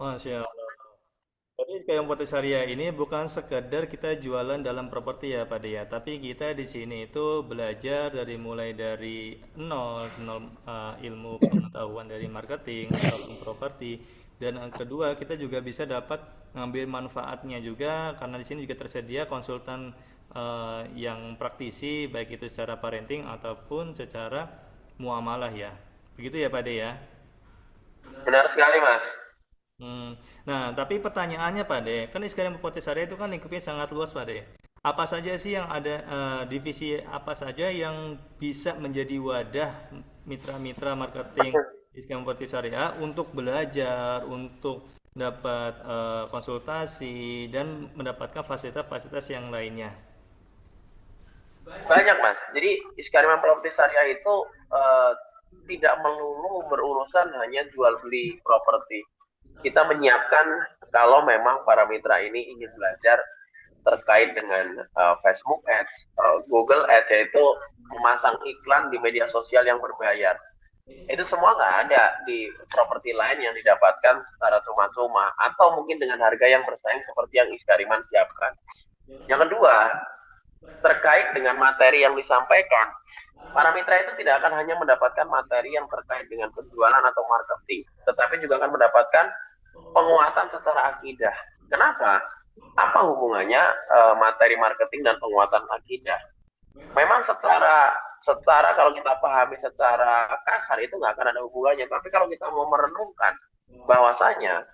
Masya Allah. Jadi kayak Pote Syariah ini bukan sekedar kita jualan dalam properti ya Pak De ya, tapi kita di sini itu belajar dari mulai dari nol ilmu pengetahuan dari marketing ataupun properti. Dan yang kedua kita juga bisa dapat ngambil manfaatnya juga karena di sini juga tersedia konsultan yang praktisi baik itu secara parenting ataupun secara muamalah ya. Begitu ya Pak De ya. Benar sekali, Mas. Hmm. Nah, tapi pertanyaannya Pak De, kan sekarang Potisari itu kan lingkupnya sangat luas Pak De. Apa saja sih yang ada divisi apa saja yang bisa menjadi wadah mitra-mitra marketing di sekarang Potisari A untuk belajar, untuk dapat konsultasi dan mendapatkan fasilitas-fasilitas yang lainnya. Banyak, Mas. Jadi Iskariman Properti Syariah itu eh, tidak melulu berurusan hanya jual beli properti. Kita menyiapkan kalau memang para mitra ini ingin belajar terkait dengan Facebook Ads, Google Ads, yaitu memasang iklan di media sosial yang berbayar. Itu semua nggak ada di properti lain yang didapatkan secara cuma-cuma atau mungkin dengan harga yang bersaing seperti yang Iskariman siapkan. Yang kedua, terkait dengan materi yang disampaikan, para mitra itu tidak akan hanya mendapatkan materi yang terkait dengan penjualan atau marketing, tetapi juga akan mendapatkan penguatan secara akidah. Kenapa? Apa hubungannya materi marketing dan penguatan akidah? Memang secara kalau kita pahami secara kasar itu nggak akan ada hubungannya. Tapi kalau kita mau merenungkan bahwasanya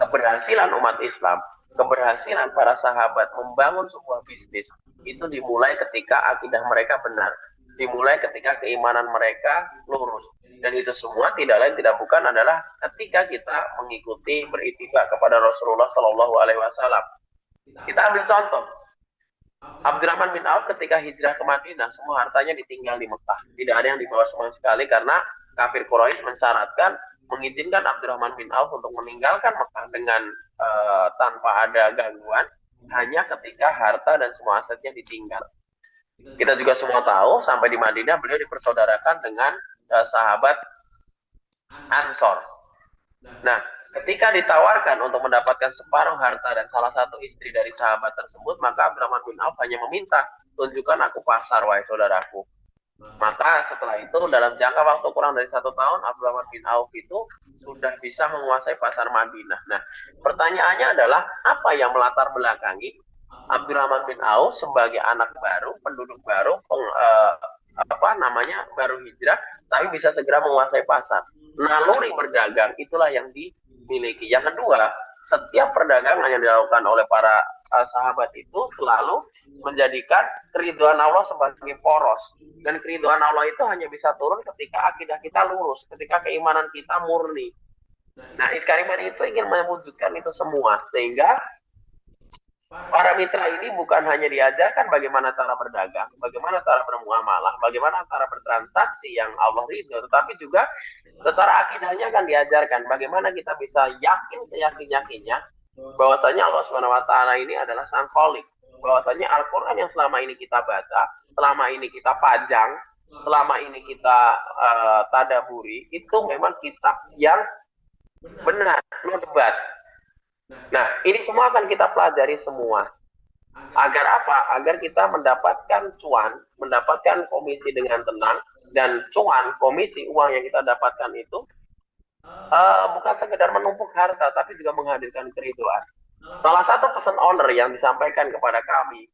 keberhasilan umat Islam, keberhasilan para sahabat membangun sebuah bisnis itu dimulai ketika akidah mereka benar, dimulai ketika keimanan mereka lurus. Dan itu semua tidak lain tidak bukan adalah ketika kita mengikuti beritiba kepada Rasulullah Shallallahu Alaihi Wasallam. Kita ambil contoh, Abdurrahman bin Auf ketika hijrah ke Madinah, semua hartanya ditinggal di Mekah. Tidak ada yang dibawa sama sekali karena kafir Quraisy mensyaratkan mengizinkan Abdurrahman bin Auf untuk meninggalkan Mekah dengan tanpa ada gangguan hanya ketika harta dan semua asetnya ditinggal. Kita juga semua tahu sampai di Madinah beliau dipersaudarakan dengan sahabat Ansor. Nah, ketika ditawarkan untuk mendapatkan separuh harta dan salah satu istri dari sahabat tersebut, maka Abdurrahman bin Auf hanya meminta, tunjukkan aku pasar, wahai saudaraku. Maka setelah itu, dalam jangka waktu kurang dari 1 tahun, Abdurrahman bin Auf itu sudah bisa menguasai pasar Madinah. Nah, pertanyaannya adalah, apa yang melatar belakangi Abdurrahman bin Auf sebagai anak baru, penduduk baru, apa namanya, baru hijrah, tapi bisa segera menguasai pasar. Naluri berdagang itulah yang dimiliki. Yang kedua, setiap perdagangan yang dilakukan oleh para sahabat itu selalu menjadikan keriduan Allah sebagai poros. Dan keriduan Allah itu hanya bisa turun ketika akidah kita lurus, ketika keimanan kita murni. Nah, Iskariman itu ingin mewujudkan itu semua, sehingga para mitra ini bukan hanya diajarkan bagaimana cara berdagang, bagaimana cara bermuamalah, bagaimana cara bertransaksi yang Allah ridho, tetapi juga secara akidahnya akan diajarkan bagaimana kita bisa yakin seyakin-yakinnya bahwasanya Allah Subhanahu wa taala ini adalah sang kholik, bahwasanya Al-Qur'an yang selama ini kita baca, selama ini kita pajang, selama ini kita tadaburi itu memang kitab yang benar, no debat. Nah, ini semua akan kita pelajari semua. Agar apa? Agar kita mendapatkan cuan, mendapatkan komisi dengan tenang, dan cuan, komisi, uang yang kita dapatkan itu bukan sekedar menumpuk harta, tapi juga menghadirkan keriduan. Salah satu pesan owner yang disampaikan kepada kami,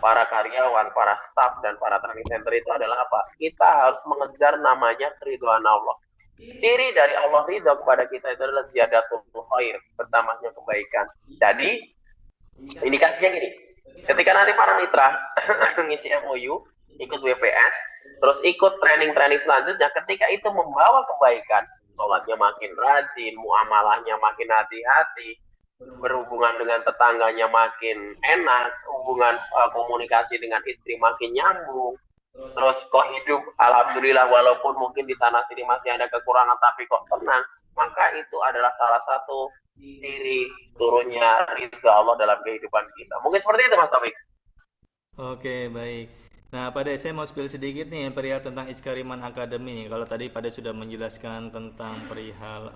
para karyawan, para staff, dan para training center itu adalah apa? Kita harus mengejar namanya keriduan Allah. Ciri dari Allah ridho kepada kita itu adalah ziyadatul khair, bertambahnya kebaikan. Jadi, indikasinya gini, ketika nanti para mitra mengisi MOU, ikut WPS, terus ikut training-training selanjutnya, ketika itu membawa kebaikan, sholatnya makin rajin, muamalahnya makin hati-hati, berhubungan dengan tetangganya makin enak, hubungan komunikasi dengan istri makin nyambung, terus kok hidup alhamdulillah walaupun mungkin di tanah sini masih ada kekurangan tapi kok tenang, maka itu adalah salah satu ciri turunnya ridha Allah dalam kehidupan kita. Mungkin seperti itu Mas Taufik. Oke, baik. Nah, pada saya mau spill sedikit nih perihal tentang Iskariman Academy. Kalau tadi pada sudah menjelaskan tentang perihal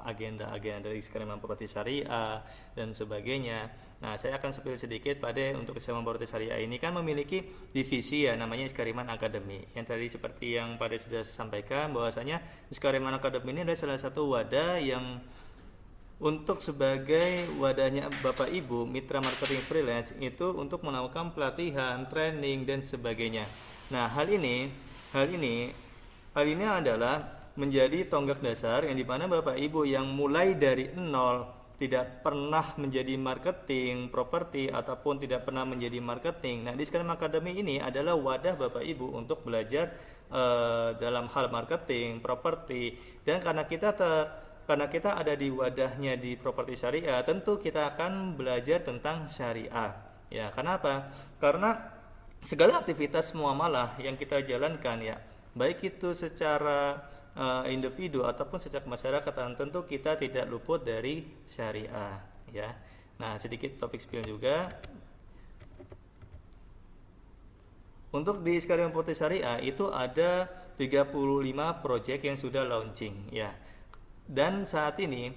agenda-agenda dari Iskariman Properti Syariah dan sebagainya. Nah, saya akan spill sedikit pada untuk Iskariman Properti Syariah ini kan memiliki divisi ya namanya Iskariman Academy. Yang tadi seperti yang pada sudah sampaikan bahwasanya Iskariman Academy ini adalah salah satu wadah yang untuk sebagai wadahnya Bapak Ibu mitra marketing freelance itu untuk melakukan pelatihan, training dan sebagainya. Nah, hal ini hal ini adalah menjadi tonggak dasar yang dimana Bapak Ibu yang mulai dari nol tidak pernah menjadi marketing properti ataupun tidak pernah menjadi marketing. Nah, di Scrum Academy ini adalah wadah Bapak Ibu untuk belajar dalam hal marketing, properti, dan karena kita ada di wadahnya di properti syariah, tentu kita akan belajar tentang syariah. Ya, kenapa? Karena segala aktivitas muamalah yang kita jalankan ya, baik itu secara individu ataupun secara masyarakat, tentu kita tidak luput dari syariah. Ya, nah sedikit topik spill juga. Untuk di Sekalian Properti Syariah itu ada 35 project yang sudah launching ya. Dan saat ini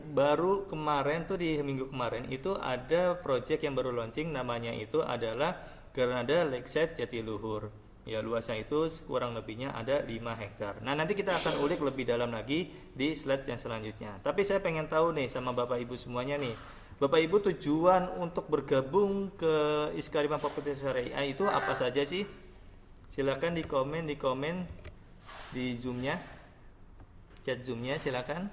baru kemarin tuh di minggu kemarin itu ada project yang baru launching, namanya itu adalah Granada Lakeside Jatiluhur. Ya, luasnya itu kurang lebihnya ada 5 hektar. Nah, nanti kita akan ulik lebih dalam lagi di slide yang selanjutnya. Tapi saya pengen tahu nih sama Bapak Ibu semuanya nih. Bapak Ibu tujuan untuk bergabung ke Iskariman Properti Syariah itu apa saja sih? Silakan di komen di Zoom-nya. Chat Zoom-nya silakan.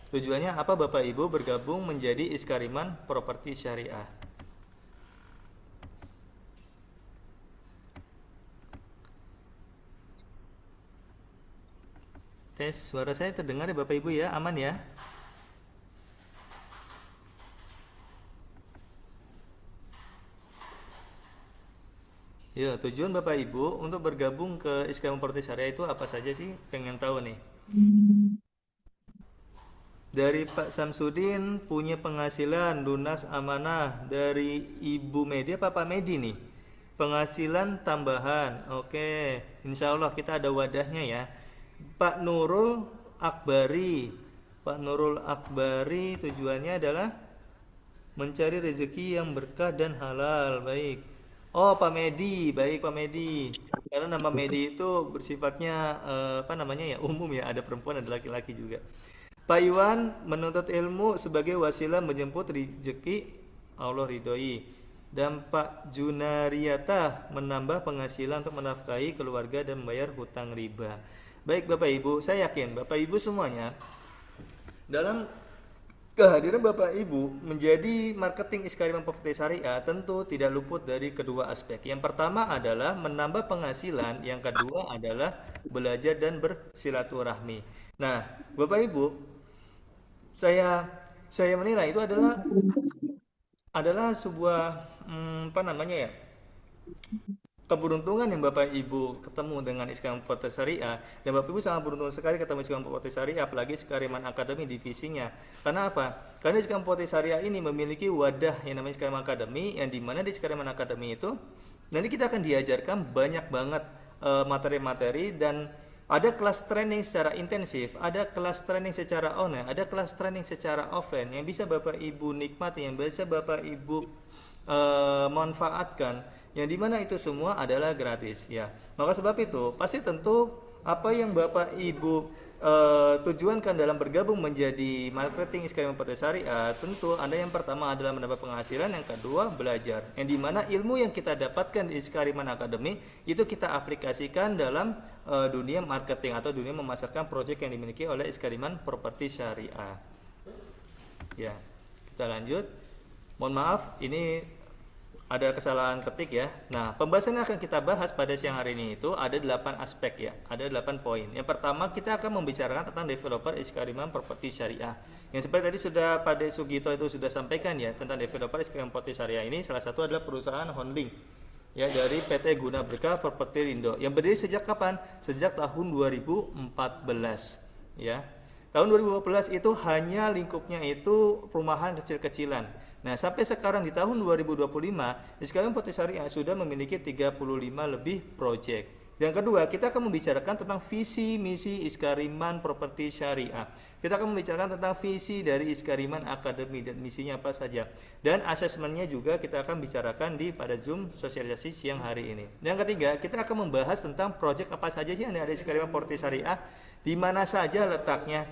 Tujuannya apa Bapak Ibu bergabung menjadi Iskariman Properti Syariah? Tes suara saya terdengar ya Bapak Ibu ya, aman ya? Ya, tujuan Bapak Ibu untuk bergabung ke Iskariman Properti Syariah itu apa saja sih? Pengen tahu nih. Dari Pak Samsudin punya penghasilan lunas amanah. Dari Ibu Medi apa Pak Medi nih? Penghasilan tambahan. Oke, insya Allah kita ada wadahnya ya. Pak Nurul Akbari. Pak Nurul Akbari tujuannya adalah mencari rezeki yang berkah dan halal. Baik. Oh, Pak Medi, baik Pak Medi. Karena nama Medi itu bersifatnya apa namanya ya, umum ya, ada perempuan ada laki-laki juga. Pak Iwan menuntut ilmu sebagai wasilah menjemput rezeki Allah ridhoi. Dan Pak Junariata menambah penghasilan untuk menafkahi keluarga dan membayar hutang riba. Baik Bapak Ibu, saya yakin Bapak Ibu semuanya dalam kehadiran Bapak Ibu menjadi marketing Iskariman Properti Syariah tentu tidak luput dari kedua aspek. Yang pertama adalah menambah penghasilan, yang kedua adalah belajar dan bersilaturahmi. Nah, Bapak Ibu, saya menilai itu adalah sebuah apa namanya ya, keberuntungan yang Bapak Ibu ketemu dengan Iskariman Properti Syariah, dan Bapak Ibu sangat beruntung sekali ketemu Iskariman Properti Syariah, apalagi Iskariman Academy divisinya. Karena apa? Karena Iskariman Properti Syariah ini memiliki wadah yang namanya Iskariman Academy, yang dimana di Iskariman Academy itu nanti kita akan diajarkan banyak banget materi-materi, dan ada kelas training secara intensif, ada kelas training secara online, ada kelas training secara offline yang bisa Bapak Ibu nikmati, yang bisa Bapak Ibu manfaatkan, yang dimana itu semua adalah gratis ya. Maka sebab itu pasti tentu apa yang Bapak Ibu tujuankan dalam bergabung menjadi marketing Iskariman Properti Syariah, tentu Anda yang pertama adalah mendapat penghasilan, yang kedua belajar, yang dimana ilmu yang kita dapatkan di Iskariman Academy itu kita aplikasikan dalam dunia marketing atau dunia memasarkan proyek yang dimiliki oleh Iskariman Properti Syariah. Ya, kita lanjut. Mohon maaf, ini ada kesalahan ketik ya. Nah, pembahasan yang akan kita bahas pada siang hari ini itu ada 8 aspek ya, ada 8 poin. Yang pertama kita akan membicarakan tentang developer Iskariman Properti Syariah. Yang seperti tadi sudah Pak Sugito itu sudah sampaikan ya, tentang developer Iskariman Properti Syariah ini salah satu adalah perusahaan holding ya dari PT Guna Berkah Properti Rindo yang berdiri sejak kapan? Sejak tahun 2014 ya. Tahun 2015 itu hanya lingkupnya itu perumahan kecil-kecilan. Nah, sampai sekarang di tahun 2025, Iskariman Properti Syariah sudah memiliki 35 lebih proyek. Yang kedua, kita akan membicarakan tentang visi misi Iskariman Properti Syariah. Kita akan membicarakan tentang visi dari Iskariman Academy dan misinya apa saja. Dan asesmennya juga kita akan bicarakan pada Zoom sosialisasi siang hari ini. Yang ketiga, kita akan membahas tentang proyek apa saja sih yang ada di Iskariman Properti Syariah, di mana saja letaknya.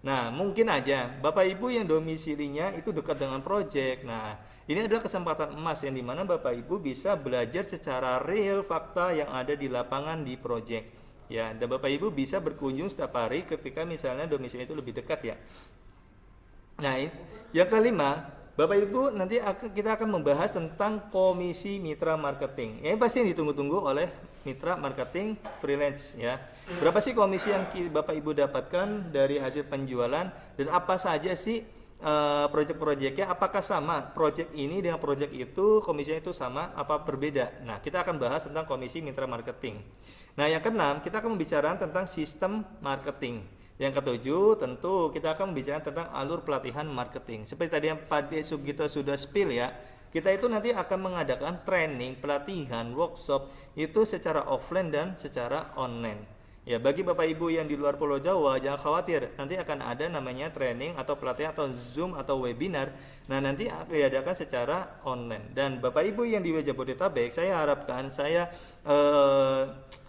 Nah, mungkin aja Bapak Ibu yang domisilinya itu dekat dengan proyek. Nah, ini adalah kesempatan emas yang dimana Bapak Ibu bisa belajar secara real fakta yang ada di lapangan di proyek. Ya, dan Bapak Ibu bisa berkunjung setiap hari ketika misalnya domisili itu lebih dekat ya. Nah, yang kelima, Bapak Ibu nanti kita akan membahas tentang komisi mitra marketing. Ini pasti yang ditunggu-tunggu oleh mitra marketing freelance ya. Berapa sih komisi yang Bapak Ibu dapatkan dari hasil penjualan dan apa saja sih proyek-proyeknya? Apakah sama proyek ini dengan proyek itu komisinya itu sama apa berbeda? Nah, kita akan bahas tentang komisi mitra marketing. Nah, yang keenam, kita akan membicarakan tentang sistem marketing. Yang ketujuh, tentu kita akan membicarakan tentang alur pelatihan marketing. Seperti tadi yang Pak De Sugito sudah spill ya, kita itu nanti akan mengadakan training, pelatihan, workshop itu secara offline dan secara online. Ya, bagi Bapak Ibu yang di luar Pulau Jawa, jangan khawatir, nanti akan ada namanya training atau pelatihan atau Zoom atau webinar. Nah, nanti akan diadakan secara online. Dan Bapak Ibu yang di Jabodetabek, saya harapkan, saya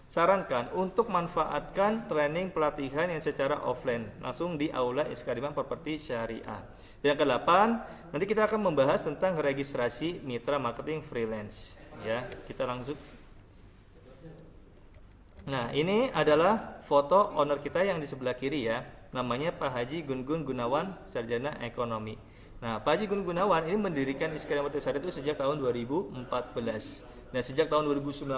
sarankan untuk manfaatkan training pelatihan yang secara offline langsung di aula Iskariman Properti Syariah. Yang kedelapan, nanti kita akan membahas tentang registrasi mitra marketing freelance. Ya, kita langsung. Nah, ini adalah foto owner kita yang di sebelah kiri ya. Namanya Pak Haji Gun-Gun Gunawan, sarjana ekonomi. Nah, Pak Haji Gun Gunawan ini mendirikan Iskariman Properti Syariah itu sejak tahun 2014. Dan sejak tahun 2019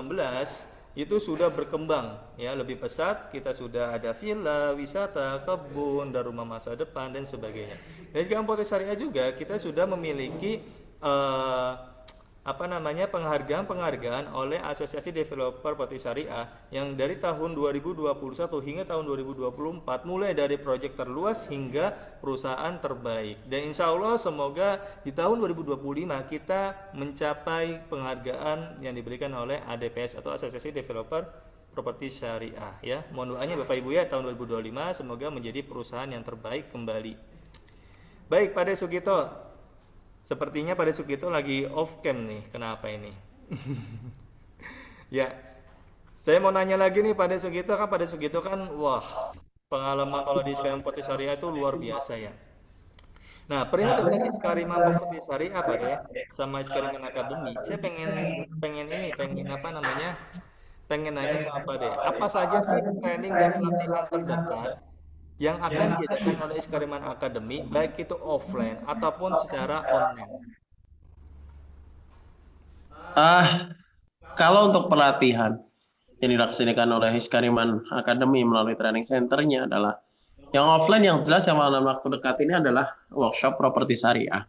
itu sudah berkembang ya lebih pesat. Kita sudah ada villa, wisata, kebun, dan rumah masa depan dan sebagainya. Dan sekarang Properti Syariah juga kita sudah memiliki penghargaan oleh Asosiasi Developer Properti Syariah yang dari tahun 2021 hingga tahun 2024 mulai dari proyek terluas hingga perusahaan terbaik. Dan insya Allah semoga di tahun 2025 kita mencapai penghargaan yang diberikan oleh ADPS atau Asosiasi Developer Properti Syariah ya. Mohon doanya Bapak Ibu ya, tahun 2025 semoga menjadi perusahaan yang terbaik kembali. Baik, Pak De Sugito, sepertinya pada Sugito lagi off cam nih. Kenapa ini? Ya, saya mau nanya lagi nih pada Sugito kan wah, pengalaman kalau di Iskariman Properti Syariah itu luar biasa ya. Nah, perihal tentang Iskariman Properti Syariah apa deh sama Iskariman Academy, saya pengen apa namanya? Pengen nanya sama Pak deh, apa saja sih training dan pelatihan terdekat yang akan diadakan oleh Iskariman Academy baik itu offline ataupun secara online? Ah, Kalau untuk pelatihan yang dilaksanakan oleh Hiskariman Academy melalui training centernya adalah yang offline yang jelas yang dalam waktu dekat ini adalah workshop properti syariah.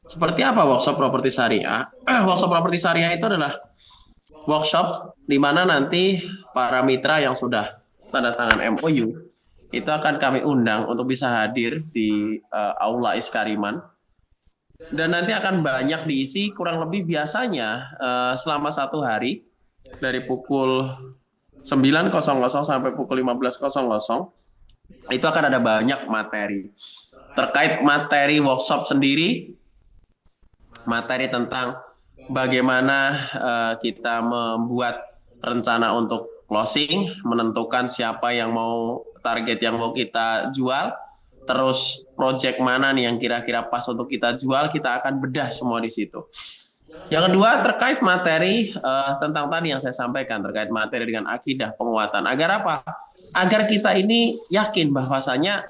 Seperti apa workshop properti syariah? Workshop properti syariah itu adalah workshop di mana nanti para mitra yang sudah tanda tangan MOU itu akan kami undang untuk bisa hadir di aula Iskariman. Dan nanti akan banyak diisi kurang lebih biasanya selama satu hari dari pukul 9.00 sampai pukul 15.00 itu akan ada banyak materi. Terkait materi workshop sendiri, materi tentang bagaimana kita membuat rencana untuk closing, menentukan siapa yang mau target yang mau kita jual, terus project mana nih yang kira-kira pas untuk kita jual, kita akan bedah semua di situ. Yang kedua terkait materi tentang tadi yang saya sampaikan terkait materi dengan akidah penguatan. Agar apa? Agar kita ini yakin bahwasanya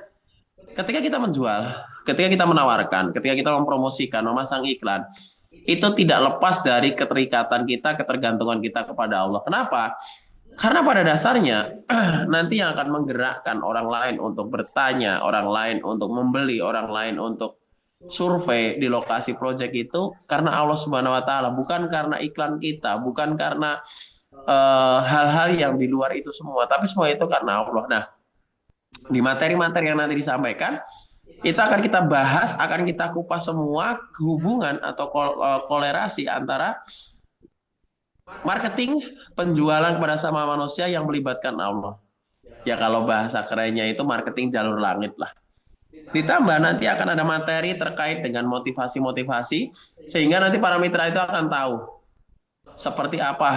ketika kita menjual, ketika kita menawarkan, ketika kita mempromosikan, memasang iklan, itu tidak lepas dari keterikatan kita, ketergantungan kita kepada Allah. Kenapa? Karena pada dasarnya nanti yang akan menggerakkan orang lain untuk bertanya, orang lain untuk membeli, orang lain untuk survei di lokasi proyek itu karena Allah Subhanahu wa taala, bukan karena iklan kita, bukan karena hal-hal yang di luar itu semua, tapi semua itu karena Allah. Nah, Di materi-materi yang nanti disampaikan, itu akan kita bahas, akan kita kupas semua hubungan atau kolerasi antara marketing, penjualan kepada sama manusia yang melibatkan Allah. Ya kalau bahasa kerennya itu marketing jalur langit lah. Ditambah nanti akan ada materi terkait dengan motivasi-motivasi, sehingga nanti para mitra itu akan tahu seperti apa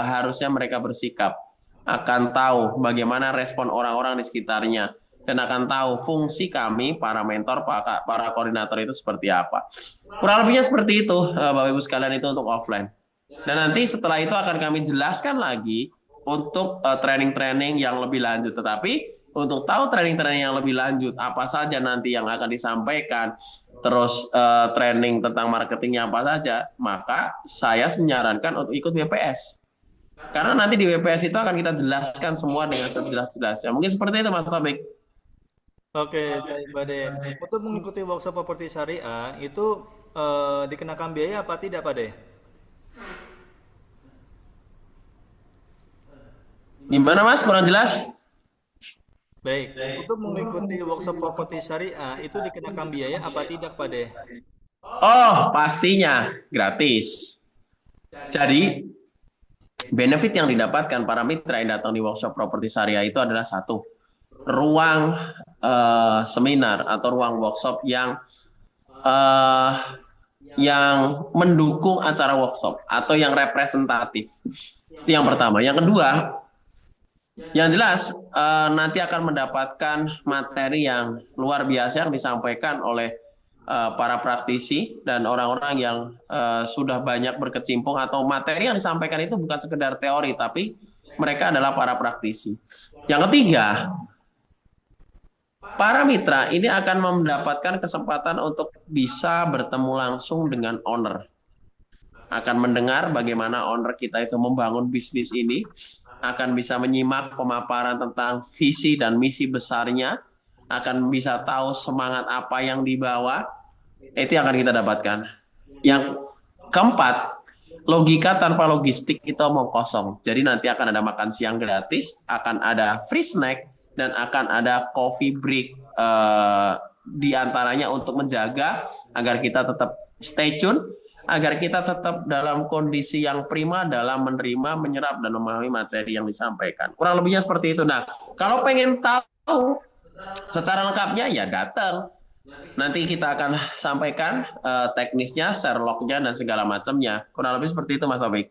harusnya mereka bersikap, akan tahu bagaimana respon orang-orang di sekitarnya, dan akan tahu fungsi kami para mentor, para koordinator itu seperti apa. Kurang lebihnya seperti itu, Bapak Ibu sekalian, itu untuk offline. Dan nanti setelah itu akan kami jelaskan lagi untuk training-training yang lebih lanjut. Tetapi untuk tahu training-training yang lebih lanjut, apa saja nanti yang akan disampaikan, terus training tentang marketingnya apa saja, maka saya menyarankan untuk ikut WPS. Karena nanti di WPS itu akan kita jelaskan semua dengan sejelas-jelasnya. Mungkin seperti itu, Mas Tobik. Oke, baik Pak De. Untuk mengikuti workshop properti syariah itu dikenakan biaya apa tidak Pak De? Gimana, Mas? Kurang jelas? Baik, untuk mengikuti workshop properti syariah itu dikenakan biaya apa tidak Pak De? Oh, pastinya gratis. Jadi, benefit yang didapatkan para mitra yang datang di workshop properti syariah itu adalah satu, ruang seminar atau ruang workshop eh, yang mendukung acara workshop atau yang representatif. Itu yang pertama. Yang kedua, yang jelas nanti akan mendapatkan materi yang luar biasa yang disampaikan oleh para praktisi dan orang-orang yang sudah banyak berkecimpung, atau materi yang disampaikan itu bukan sekedar teori, tapi mereka adalah para praktisi. Yang ketiga, para mitra ini akan mendapatkan kesempatan untuk bisa bertemu langsung dengan owner. Akan mendengar bagaimana owner kita itu membangun bisnis ini, akan bisa menyimak pemaparan tentang visi dan misi besarnya, akan bisa tahu semangat apa yang dibawa, itu yang akan kita dapatkan. Yang keempat, logika tanpa logistik itu omong kosong. Jadi nanti akan ada makan siang gratis, akan ada free snack, dan akan ada coffee break di antaranya untuk menjaga agar kita tetap stay tune, agar kita tetap dalam kondisi yang prima dalam menerima, menyerap, dan memahami materi yang disampaikan. Kurang lebihnya seperti itu. Nah, kalau pengen tahu secara lengkapnya ya datang. Nanti kita akan sampaikan teknisnya, share lognya, dan segala macamnya. Kurang lebih seperti itu, Mas Tobik.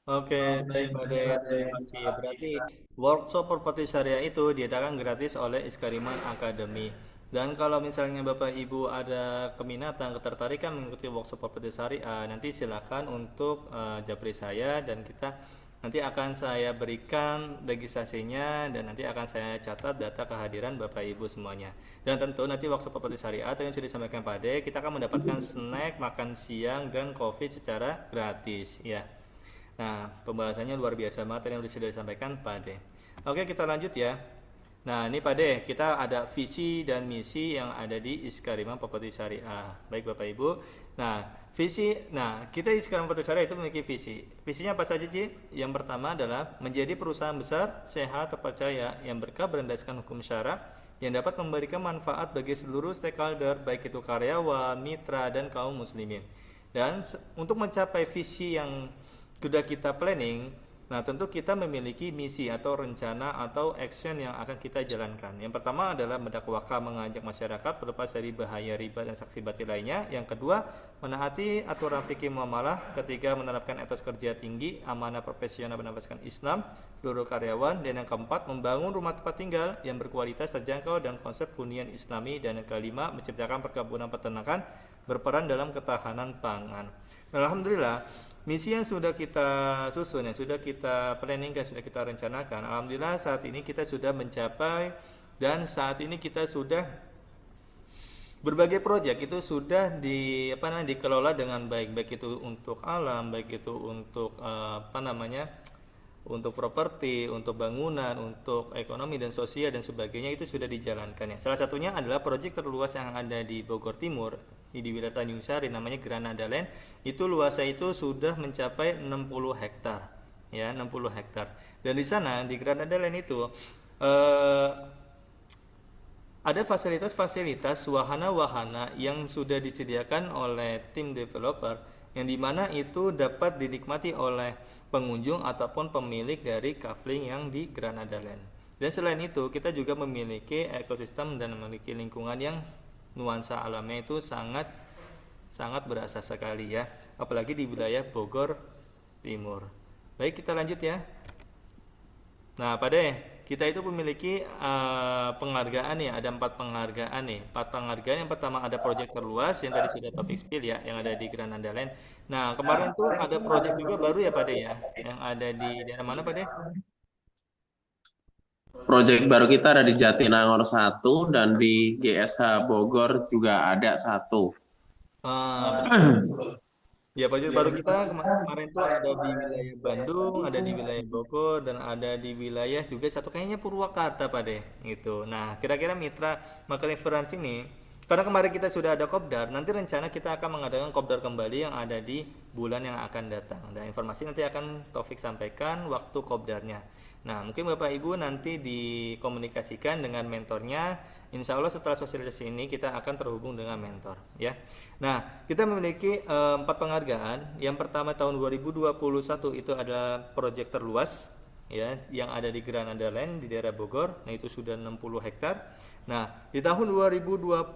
Oke, baik Pak De, terima kasih. Berarti workshop properti syariah itu diadakan gratis oleh Iskariman Academy. Dan kalau misalnya Bapak Ibu ada keminatan, ketertarikan mengikuti workshop properti syariah, nanti silakan untuk japri saya dan kita nanti akan saya berikan registrasinya dan nanti akan saya catat data kehadiran Bapak Ibu semuanya. Dan tentu nanti workshop properti syariah yang sudah disampaikan Pak De, kita akan mendapatkan snack, makan siang, dan coffee secara gratis, ya. Nah, pembahasannya luar biasa materi yang sudah disampaikan Pak De. Oke, kita lanjut ya. Nah, ini Pak De, kita ada visi dan misi yang ada di Iskarima Properti Syariah. Baik Bapak Ibu. Nah, kita di Iskarima Properti Syariah itu memiliki visi. Visinya apa saja, Ci? Yang pertama adalah menjadi perusahaan besar, sehat, terpercaya, yang berlandaskan hukum syara, yang dapat memberikan manfaat bagi seluruh stakeholder, baik itu karyawan, mitra, dan kaum muslimin. Dan untuk mencapai visi yang sudah kita planning, nah tentu kita memiliki misi atau rencana atau action yang akan kita jalankan. Yang pertama adalah mendakwahkan, mengajak masyarakat berlepas dari bahaya riba dan saksi batil lainnya. Yang kedua, menaati aturan fikih muamalah. Ketiga, menerapkan etos kerja tinggi, amanah profesional berdasarkan Islam seluruh karyawan. Dan yang keempat, membangun rumah tempat tinggal yang berkualitas, terjangkau, dan konsep hunian Islami. Dan yang kelima, menciptakan perkebunan peternakan berperan dalam ketahanan pangan. Alhamdulillah, misi yang sudah kita susun, yang sudah kita planning, dan sudah kita rencanakan, alhamdulillah saat ini kita sudah mencapai, dan saat ini kita sudah berbagai proyek itu sudah dikelola dengan baik, baik itu untuk alam, baik itu untuk untuk properti, untuk bangunan, untuk ekonomi dan sosial dan sebagainya, itu sudah dijalankan ya. Salah satunya adalah proyek terluas yang ada di Bogor Timur, di wilayah Tanjung Sari, namanya Granada Land. Itu luasnya itu sudah mencapai 60 hektar ya, 60 hektar. Dan di sana di Granada Land itu Eh, ada fasilitas-fasilitas wahana-wahana yang sudah disediakan oleh tim developer yang dimana itu dapat dinikmati oleh pengunjung ataupun pemilik dari kafling yang di Granada Land. Dan selain itu, kita juga memiliki ekosistem dan memiliki lingkungan yang nuansa alamnya itu sangat sangat berasa sekali ya, apalagi di wilayah Bogor Timur. Baik, kita lanjut ya. Nah, Pak De, kita itu memiliki penghargaan nih, ada 4 penghargaan nih. 4 penghargaan yang pertama ada proyek terluas yang tadi sudah topik spill ya, yang ada di Granada Land. Nah, kemarin tuh ada proyek juga baru ya Pak De ya, yang ada di daerah mana Pak De? Proyek baru kita ada di Jatinangor satu dan di GSH Bogor juga ada satu. Betul betul. Ya, proyek baru kita kemarin tuh ada di wilayah Bandung, ada di wilayah Bogor, dan ada di wilayah juga satu kayaknya Purwakarta, Pak deh, gitu. Nah, kira-kira mitra makan referensi ini, karena kemarin kita sudah ada kopdar, nanti rencana kita akan mengadakan kopdar kembali yang ada di bulan yang akan datang. Dan informasi nanti akan Taufik sampaikan waktu kopdarnya. Nah, mungkin Bapak Ibu nanti dikomunikasikan dengan mentornya. Insya Allah setelah sosialisasi ini kita akan terhubung dengan mentor, ya. Nah, kita memiliki 4 penghargaan. Yang pertama tahun 2021 itu adalah proyek terluas ya yang ada di Granada Land di daerah Bogor. Nah, itu sudah 60 hektar. Nah, di tahun 2022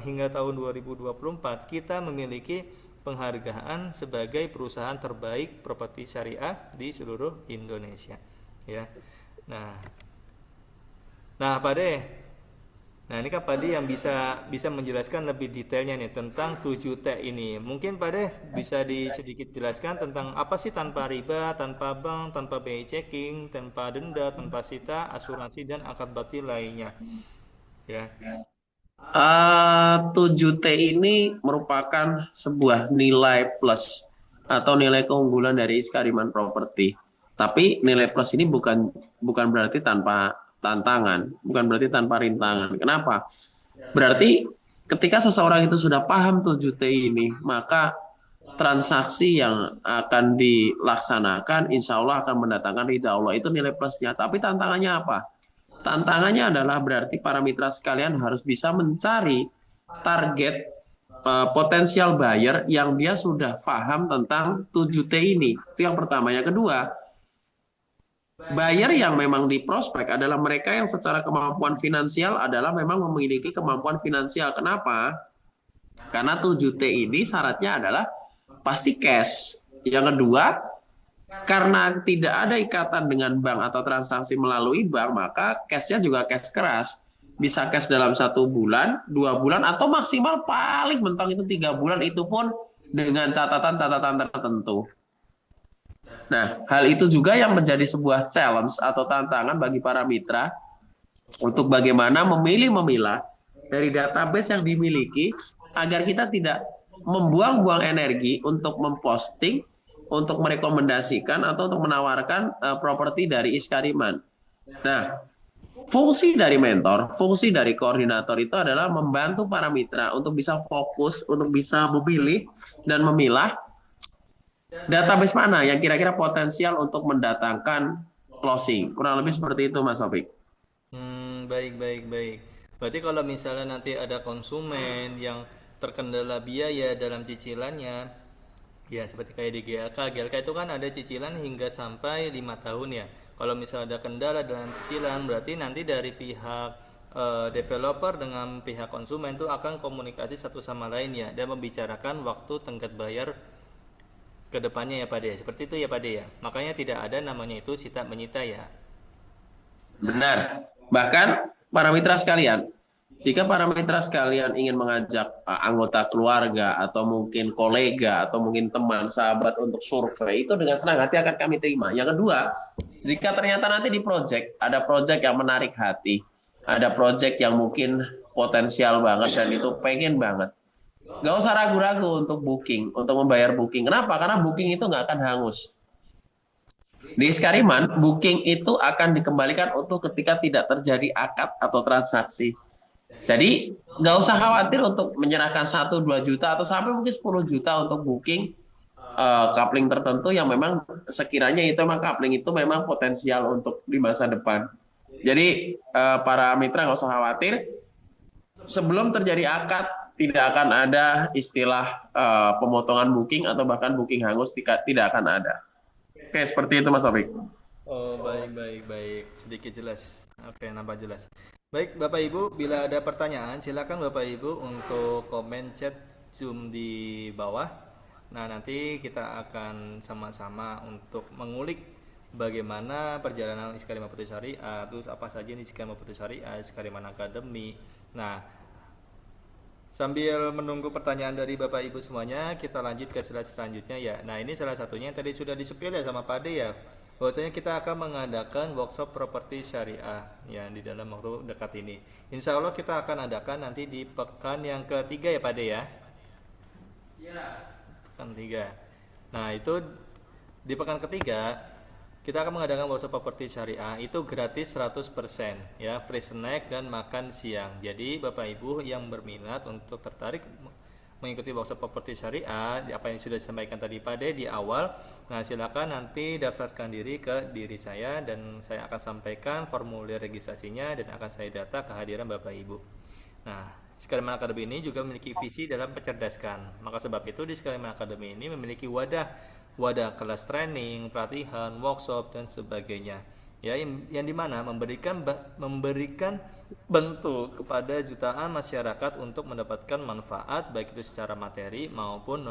hingga tahun 2024 kita memiliki penghargaan sebagai perusahaan terbaik properti syariah di seluruh Indonesia ya. Nah, nah Pak De, nah, ini kan Pak De yang bisa bisa menjelaskan lebih detailnya nih tentang 7T ini. Mungkin Pak De bisa sedikit jelaskan tentang apa sih tanpa riba, tanpa bank, tanpa BI checking, tanpa denda, tanpa sita, asuransi dan akad batil lainnya. Ya. 7T ini merupakan sebuah nilai plus atau nilai keunggulan dari Iskariman Property. Tapi nilai plus ini bukan bukan berarti tanpa tantangan, bukan berarti tanpa rintangan. Kenapa? Berarti ketika seseorang itu sudah paham 7T ini, maka transaksi yang akan dilaksanakan insya Allah akan mendatangkan ridha Allah. Itu nilai plusnya. Tapi tantangannya apa? Tantangannya adalah berarti para mitra sekalian harus bisa mencari target potensial buyer yang dia sudah paham tentang 7T ini. Itu yang pertama. Yang kedua, buyer yang memang di prospek adalah mereka yang secara kemampuan finansial adalah memang memiliki kemampuan finansial. Kenapa? Karena 7T ini syaratnya adalah pasti cash. Yang kedua, karena tidak ada ikatan dengan bank atau transaksi melalui bank, maka cashnya juga cash keras. Bisa cash dalam 1 bulan, 2 bulan, atau maksimal paling mentok itu 3 bulan, itu pun dengan catatan-catatan tertentu. Nah, hal itu juga yang menjadi sebuah challenge atau tantangan bagi para mitra untuk bagaimana memilih-memilah dari database yang dimiliki agar kita tidak membuang-buang energi untuk memposting, untuk merekomendasikan atau untuk menawarkan properti dari Iskariman. Nah, fungsi dari mentor, fungsi dari koordinator itu adalah membantu para mitra untuk bisa fokus, untuk bisa memilih dan memilah database mana yang kira-kira potensial untuk mendatangkan closing. Kurang lebih seperti itu, Mas Taufik. Baik, baik, baik. Berarti kalau misalnya nanti ada konsumen yang terkendala biaya dalam cicilannya, ya seperti kayak di GLK, GLK itu kan ada cicilan hingga sampai 5 tahun ya. Kalau misalnya ada kendala dalam cicilan, berarti nanti dari pihak developer dengan pihak konsumen itu akan komunikasi satu sama lain ya, dan membicarakan waktu tenggat bayar ke depannya ya Pak De. Seperti itu ya Pak De ya. Makanya tidak ada namanya itu sita menyita ya. Benar. Bahkan para mitra sekalian, jika para mitra sekalian ingin mengajak anggota keluarga atau mungkin kolega atau mungkin teman, sahabat untuk survei, itu dengan senang hati akan kami terima. Yang kedua, jika ternyata nanti di project, ada project yang menarik hati, ada project yang mungkin potensial banget dan itu pengen banget. Nggak usah ragu-ragu untuk booking, untuk membayar booking. Kenapa? Karena booking itu nggak akan hangus. Di Skariman, booking itu akan dikembalikan untuk ketika tidak terjadi akad atau transaksi. Jadi nggak usah khawatir untuk menyerahkan 1-2 juta atau sampai mungkin 10 juta untuk booking coupling tertentu yang memang sekiranya itu memang coupling itu memang potensial untuk di masa depan. Jadi para mitra nggak usah khawatir, sebelum terjadi akad tidak akan ada istilah pemotongan booking atau bahkan booking hangus, tidak akan ada. Oke, seperti itu Mas Taufik. Oh, baik, baik, baik. Sedikit jelas. Oke, nambah jelas. Baik, Bapak Ibu, bila ada pertanyaan, silakan Bapak Ibu untuk komen chat Zoom di bawah. Nah, nanti kita akan sama-sama untuk mengulik bagaimana perjalanan Iskarima Putri Syariah, terus apa saja ini Iskarima Putri Syariah, Iskariman Academy. Nah, sambil menunggu pertanyaan dari Bapak Ibu semuanya, kita lanjut ke slide selanjutnya ya. Nah, ini salah satunya yang tadi sudah di-spill ya sama Pak Ade ya. Bahwasanya kita akan mengadakan workshop properti syariah ya di dalam waktu dekat ini. Insya Allah kita akan adakan nanti di pekan yang ketiga ya Pak Ade ya. Pekan ketiga. Nah, itu di pekan ketiga kita akan mengadakan workshop properti syariah itu gratis 100% ya, free snack dan makan siang. Jadi Bapak Ibu yang berminat untuk tertarik mengikuti workshop properti syariah, apa yang sudah disampaikan tadi pada di awal, nah silakan nanti daftarkan diri ke diri saya dan saya akan sampaikan formulir registrasinya dan akan saya data kehadiran Bapak Ibu. Nah, Skaliman Academy ini juga memiliki visi dalam mencerdaskan. Maka sebab itu di Skaliman Academy ini memiliki wadah kelas training, pelatihan, workshop dan sebagainya. Ya, yang dimana memberikan bentuk kepada jutaan masyarakat untuk mendapatkan manfaat baik itu secara materi maupun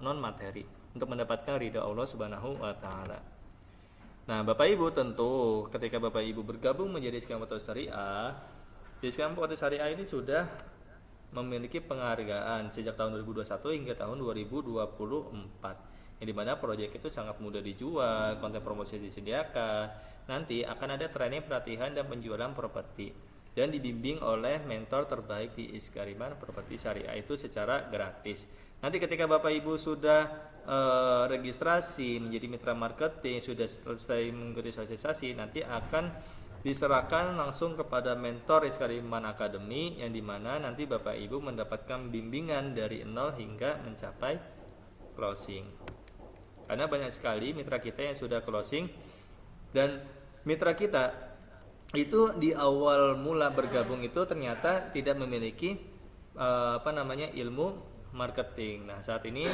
non materi untuk mendapatkan ridha Allah Subhanahu wa taala. Nah, Bapak Ibu tentu ketika Bapak Ibu bergabung menjadi Skaliman Putri Syariah, di Skaliman Putri Syariah ini sudah memiliki penghargaan sejak tahun 2021 hingga tahun 2024. Yang dimana proyek itu sangat mudah dijual, konten promosi disediakan, nanti akan ada training pelatihan dan penjualan properti dan dibimbing oleh mentor terbaik di Iskariman Properti Syariah itu secara gratis. Nanti ketika Bapak Ibu sudah registrasi menjadi mitra marketing, sudah selesai mengikuti sosialisasi, nanti akan diserahkan langsung kepada mentor Iskariman Academy yang dimana nanti Bapak Ibu mendapatkan bimbingan dari nol hingga mencapai closing. Karena banyak sekali mitra kita yang sudah closing dan mitra kita itu di awal mula bergabung itu ternyata tidak memiliki ilmu marketing. Nah, saat ini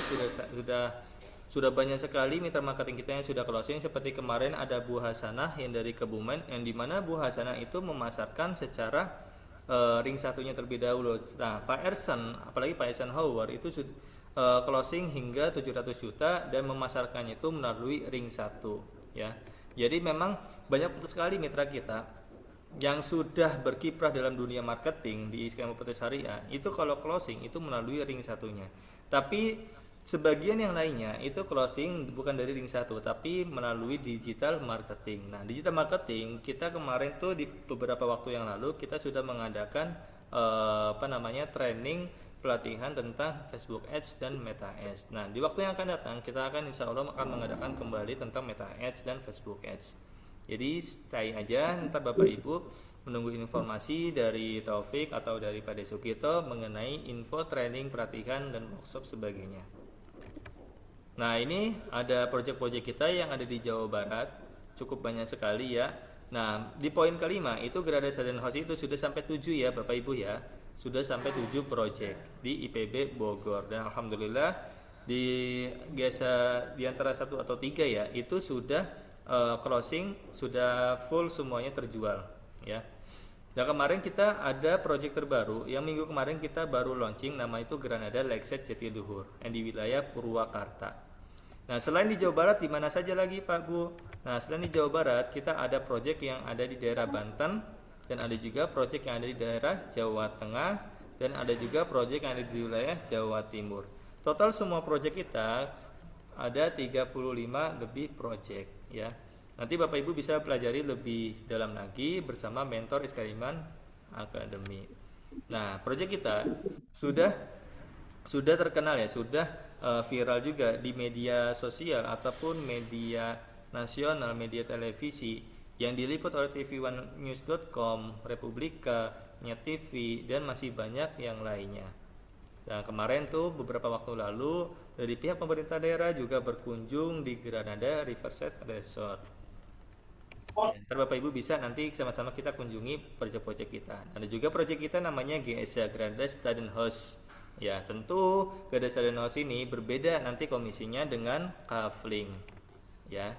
sudah banyak sekali mitra marketing kita yang sudah closing. Seperti kemarin ada Bu Hasanah yang dari Kebumen, yang dimana Bu Hasanah itu memasarkan secara ring satunya terlebih dahulu. Nah, Pak Ersan, apalagi Pak Ersan Howard itu closing hingga 700 juta dan memasarkannya itu melalui ring 1 ya. Jadi memang banyak sekali mitra kita yang sudah berkiprah dalam dunia marketing di Skema Putri Syariah itu kalau closing itu melalui ring satunya. Tapi sebagian yang lainnya itu closing bukan dari ring 1 tapi melalui digital marketing. Nah, digital marketing kita kemarin tuh di beberapa waktu yang lalu kita sudah mengadakan training pelatihan tentang Facebook Ads dan Meta Ads. Nah, di waktu yang akan datang kita akan insya Allah akan mengadakan kembali tentang Meta Ads dan Facebook Ads. Jadi stay aja, ntar Bapak Ibu menunggu informasi dari Taufik atau dari Pak Desukito mengenai info training, pelatihan dan workshop sebagainya. Nah, ini ada proyek-proyek kita yang ada di Jawa Barat, cukup banyak sekali ya. Nah, di poin kelima itu gradasi dan host itu sudah sampai 7 ya Bapak Ibu ya. Sudah sampai 7 proyek di IPB Bogor dan alhamdulillah di antara 1 atau 3 ya itu sudah closing, sudah full semuanya terjual ya. Dan kemarin kita ada proyek terbaru yang minggu kemarin kita baru launching, nama itu Granada Lakeside Jatiluhur yang di wilayah Purwakarta. Nah, selain di Jawa Barat di mana saja lagi Pak Bu? Nah, selain di Jawa Barat kita ada proyek yang ada di daerah Banten dan ada juga proyek yang ada di daerah Jawa Tengah dan ada juga proyek yang ada di wilayah Jawa Timur. Total semua proyek kita ada 35 lebih proyek ya. Nanti Bapak Ibu bisa pelajari lebih dalam lagi bersama mentor Iskariman Academy. Nah, proyek kita sudah terkenal ya, sudah viral juga di media sosial ataupun media nasional, media televisi yang diliput oleh tv1news.com, Republika, Net TV, dan masih banyak yang lainnya. Dan kemarin tuh beberapa waktu lalu dari pihak pemerintah daerah juga berkunjung di Granada Riverside Resort. Ya, ntar Bapak Ibu bisa nanti sama-sama kita kunjungi proyek-proyek kita. Ada juga proyek kita namanya GSA Grand Student House. Ya, tentu Grand Student House ini berbeda nanti komisinya dengan Kafling. Ya.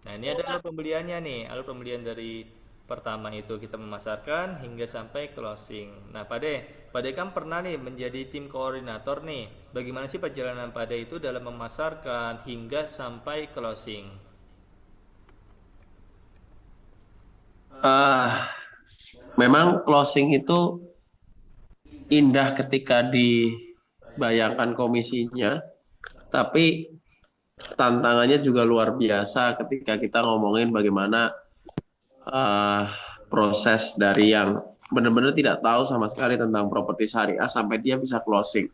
Nah, ini ada alur pembeliannya nih. Alur pembelian dari pertama itu kita memasarkan hingga sampai closing. Nah, Pade kan pernah nih menjadi tim koordinator nih. Bagaimana sih perjalanan Pade itu dalam memasarkan hingga sampai closing? Ah, memang closing itu indah ketika dibayangkan komisinya, tapi tantangannya juga luar biasa ketika kita ngomongin bagaimana eh, proses dari yang benar-benar tidak tahu sama sekali tentang properti syariah sampai dia bisa closing.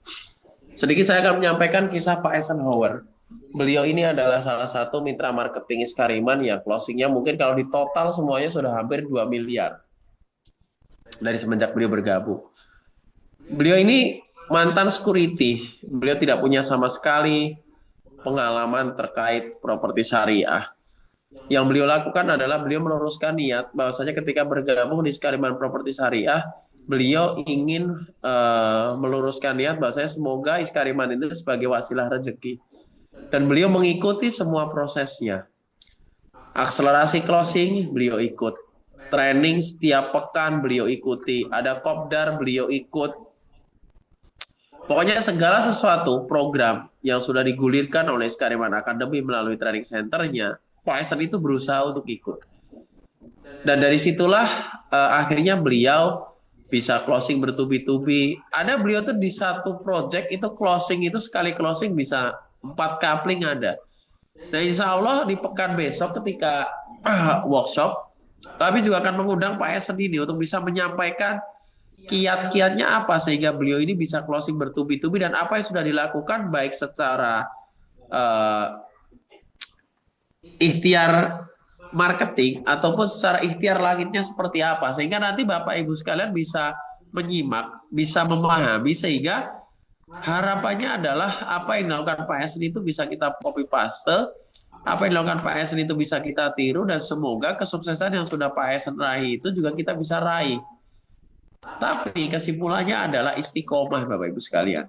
Sedikit saya akan menyampaikan kisah Pak Eisenhower. Beliau ini adalah salah satu mitra marketing Iskariman yang closingnya mungkin kalau di total semuanya sudah hampir 2 miliar dari semenjak beliau bergabung. Beliau ini mantan security. Beliau tidak punya sama sekali pengalaman terkait properti syariah. Yang beliau lakukan adalah beliau meluruskan niat bahwasanya ketika bergabung di Skariman Properti Syariah, beliau ingin meluruskan niat bahwasanya semoga Iskariman itu sebagai wasilah rezeki. Dan beliau mengikuti semua prosesnya. Akselerasi closing, beliau ikut. Training setiap pekan beliau ikuti. Ada kopdar, beliau ikut. Pokoknya segala sesuatu program yang sudah digulirkan oleh Skariman Academy melalui training centernya, Pak Esen itu berusaha untuk ikut. Dan dari situlah akhirnya beliau bisa closing bertubi-tubi. Ada beliau tuh di satu project itu closing itu sekali closing bisa 4 coupling ada. Nah insya Allah di pekan besok ketika workshop, kami juga akan mengundang Pak Esen ini untuk bisa menyampaikan kiat-kiatnya apa sehingga beliau ini bisa closing bertubi-tubi dan apa yang sudah dilakukan baik secara uh, ikhtiar marketing ataupun secara ikhtiar langitnya seperti apa sehingga nanti Bapak Ibu sekalian bisa menyimak, bisa memahami sehingga harapannya adalah apa yang dilakukan Pak Esen itu bisa kita copy paste, apa yang dilakukan Pak Esen itu bisa kita tiru dan semoga kesuksesan yang sudah Pak Esen raih itu juga kita bisa raih. Tapi kesimpulannya adalah istiqomah Bapak Ibu sekalian.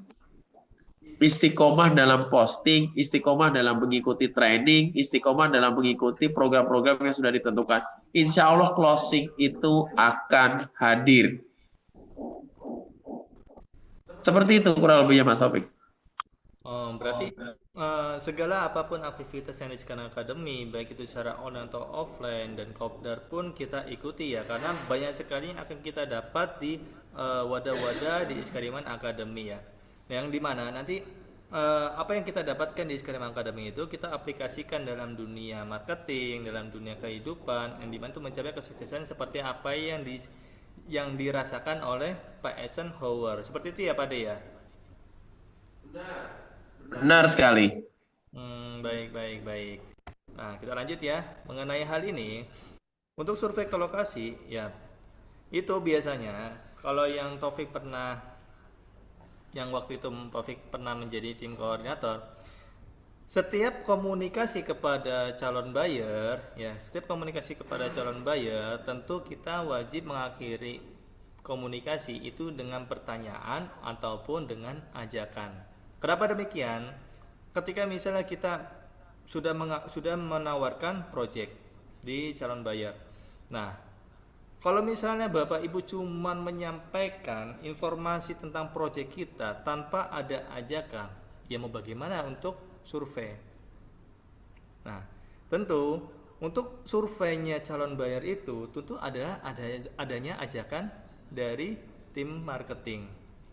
Istiqomah dalam posting, istiqomah dalam mengikuti training, istiqomah dalam mengikuti program-program yang sudah ditentukan. Insya Allah closing itu akan hadir. Seperti itu kurang lebihnya Mas Taufik. Oh, berarti segala apapun aktivitas yang di Sekarang Academy, baik itu secara online atau offline dan kopdar pun kita ikuti ya, karena banyak sekali yang akan kita dapat di wadah-wadah di Iskariman Academy ya. Yang dimana nanti apa yang kita dapatkan di Iskariman Academy itu kita aplikasikan dalam dunia marketing, dalam dunia kehidupan, yang dimana itu mencapai kesuksesan seperti apa yang dirasakan oleh Pak Eisenhower. Seperti itu ya Pak De ya. Benar sekali. Baik, baik, baik. Nah, kita lanjut ya. Mengenai hal ini, untuk survei ke lokasi, ya, itu biasanya kalau yang waktu itu Taufik pernah menjadi tim koordinator, setiap komunikasi kepada calon buyer, ya, setiap komunikasi kepada calon buyer, tentu kita wajib mengakhiri komunikasi itu dengan pertanyaan ataupun dengan ajakan. Kenapa demikian? Ketika misalnya kita sudah menawarkan project di calon buyer. Nah, kalau misalnya Bapak Ibu cuman menyampaikan informasi tentang project kita tanpa ada ajakan, ya mau bagaimana untuk survei? Nah, tentu untuk surveinya calon buyer itu tentu adanya ajakan dari tim marketing.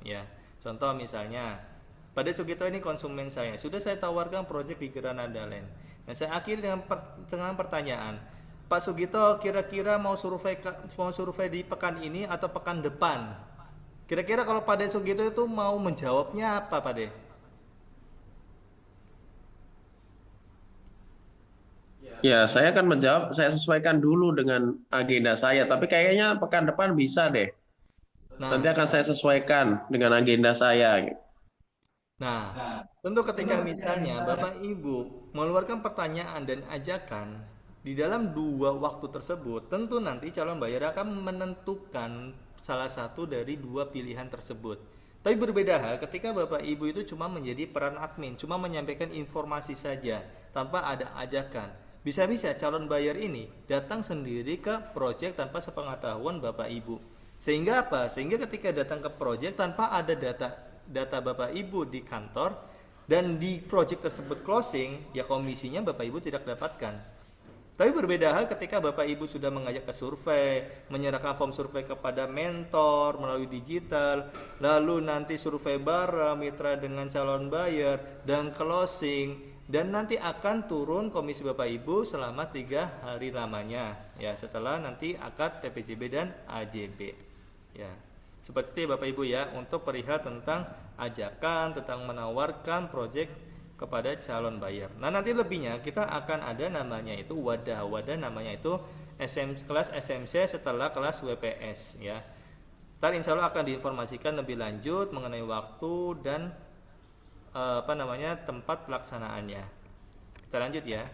Ya, contoh misalnya, pada Sugito ini konsumen saya, sudah saya tawarkan proyek di Granada Land. Nah, saya akhiri dengan pertanyaan, Pak Sugito kira-kira mau survei di pekan ini atau pekan depan? Kira-kira kalau Pak Sugito itu mau menjawabnya apa, Pak De? Ya, saya akan menjawab, saya sesuaikan dulu dengan agenda saya, tapi kayaknya pekan depan bisa deh. Nanti Nah, akan saya sesuaikan dengan agenda saya. Nah, tentu ketika misalnya Bapak Ibu mengeluarkan pertanyaan dan ajakan, di dalam dua waktu tersebut, tentu nanti calon buyer akan menentukan salah satu dari dua pilihan tersebut. Tapi berbeda hal ketika Bapak Ibu itu cuma menjadi peran admin, cuma menyampaikan informasi saja tanpa ada ajakan. Bisa-bisa calon buyer ini datang sendiri ke project tanpa sepengetahuan Bapak Ibu. Sehingga apa? Sehingga ketika datang ke project tanpa ada data Bapak Ibu di kantor dan di project tersebut closing, ya komisinya Bapak Ibu tidak dapatkan. Tapi berbeda hal ketika Bapak Ibu sudah mengajak ke survei, menyerahkan form survei kepada mentor melalui digital, lalu nanti survei bareng mitra dengan calon buyer dan closing, dan nanti akan turun komisi Bapak Ibu selama 3 hari lamanya, ya setelah nanti akad TPJB dan AJB. Ya, seperti itu ya Bapak Ibu ya, untuk perihal tentang ajakan, tentang menawarkan proyek kepada calon buyer. Nah nanti lebihnya kita akan ada namanya itu wadah namanya itu kelas SMC setelah kelas WPS ya. Ntar insya Allah akan diinformasikan lebih lanjut mengenai waktu dan tempat pelaksanaannya. Kita lanjut ya.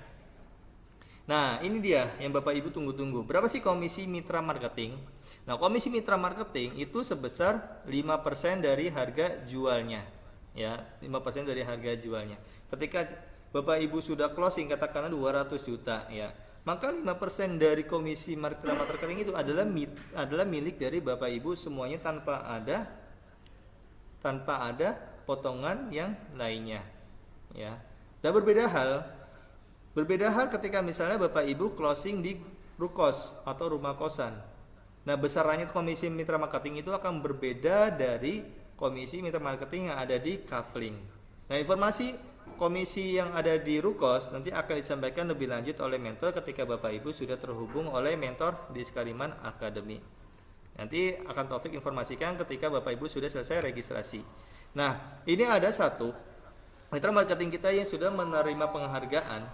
Nah ini dia yang Bapak Ibu tunggu-tunggu. Berapa sih komisi mitra marketing? Nah komisi mitra marketing itu sebesar 5% dari harga jualnya. Ya, 5% dari harga jualnya. Ketika Bapak Ibu sudah closing katakanlah 200 juta ya, maka 5% dari komisi mitra marketing itu adalah milik dari Bapak Ibu semuanya tanpa ada potongan yang lainnya ya. Dan berbeda hal ketika misalnya Bapak Ibu closing di rukos atau rumah kosan. Nah, besarannya komisi mitra marketing itu akan berbeda dari komisi mitra marketing yang ada di Kafling. Nah, informasi komisi yang ada di Rukos nanti akan disampaikan lebih lanjut oleh mentor ketika Bapak Ibu sudah terhubung oleh mentor di Skariman Academy. Nanti akan Taufik informasikan ketika Bapak Ibu sudah selesai registrasi. Nah, ini ada satu mitra marketing kita yang sudah menerima penghargaan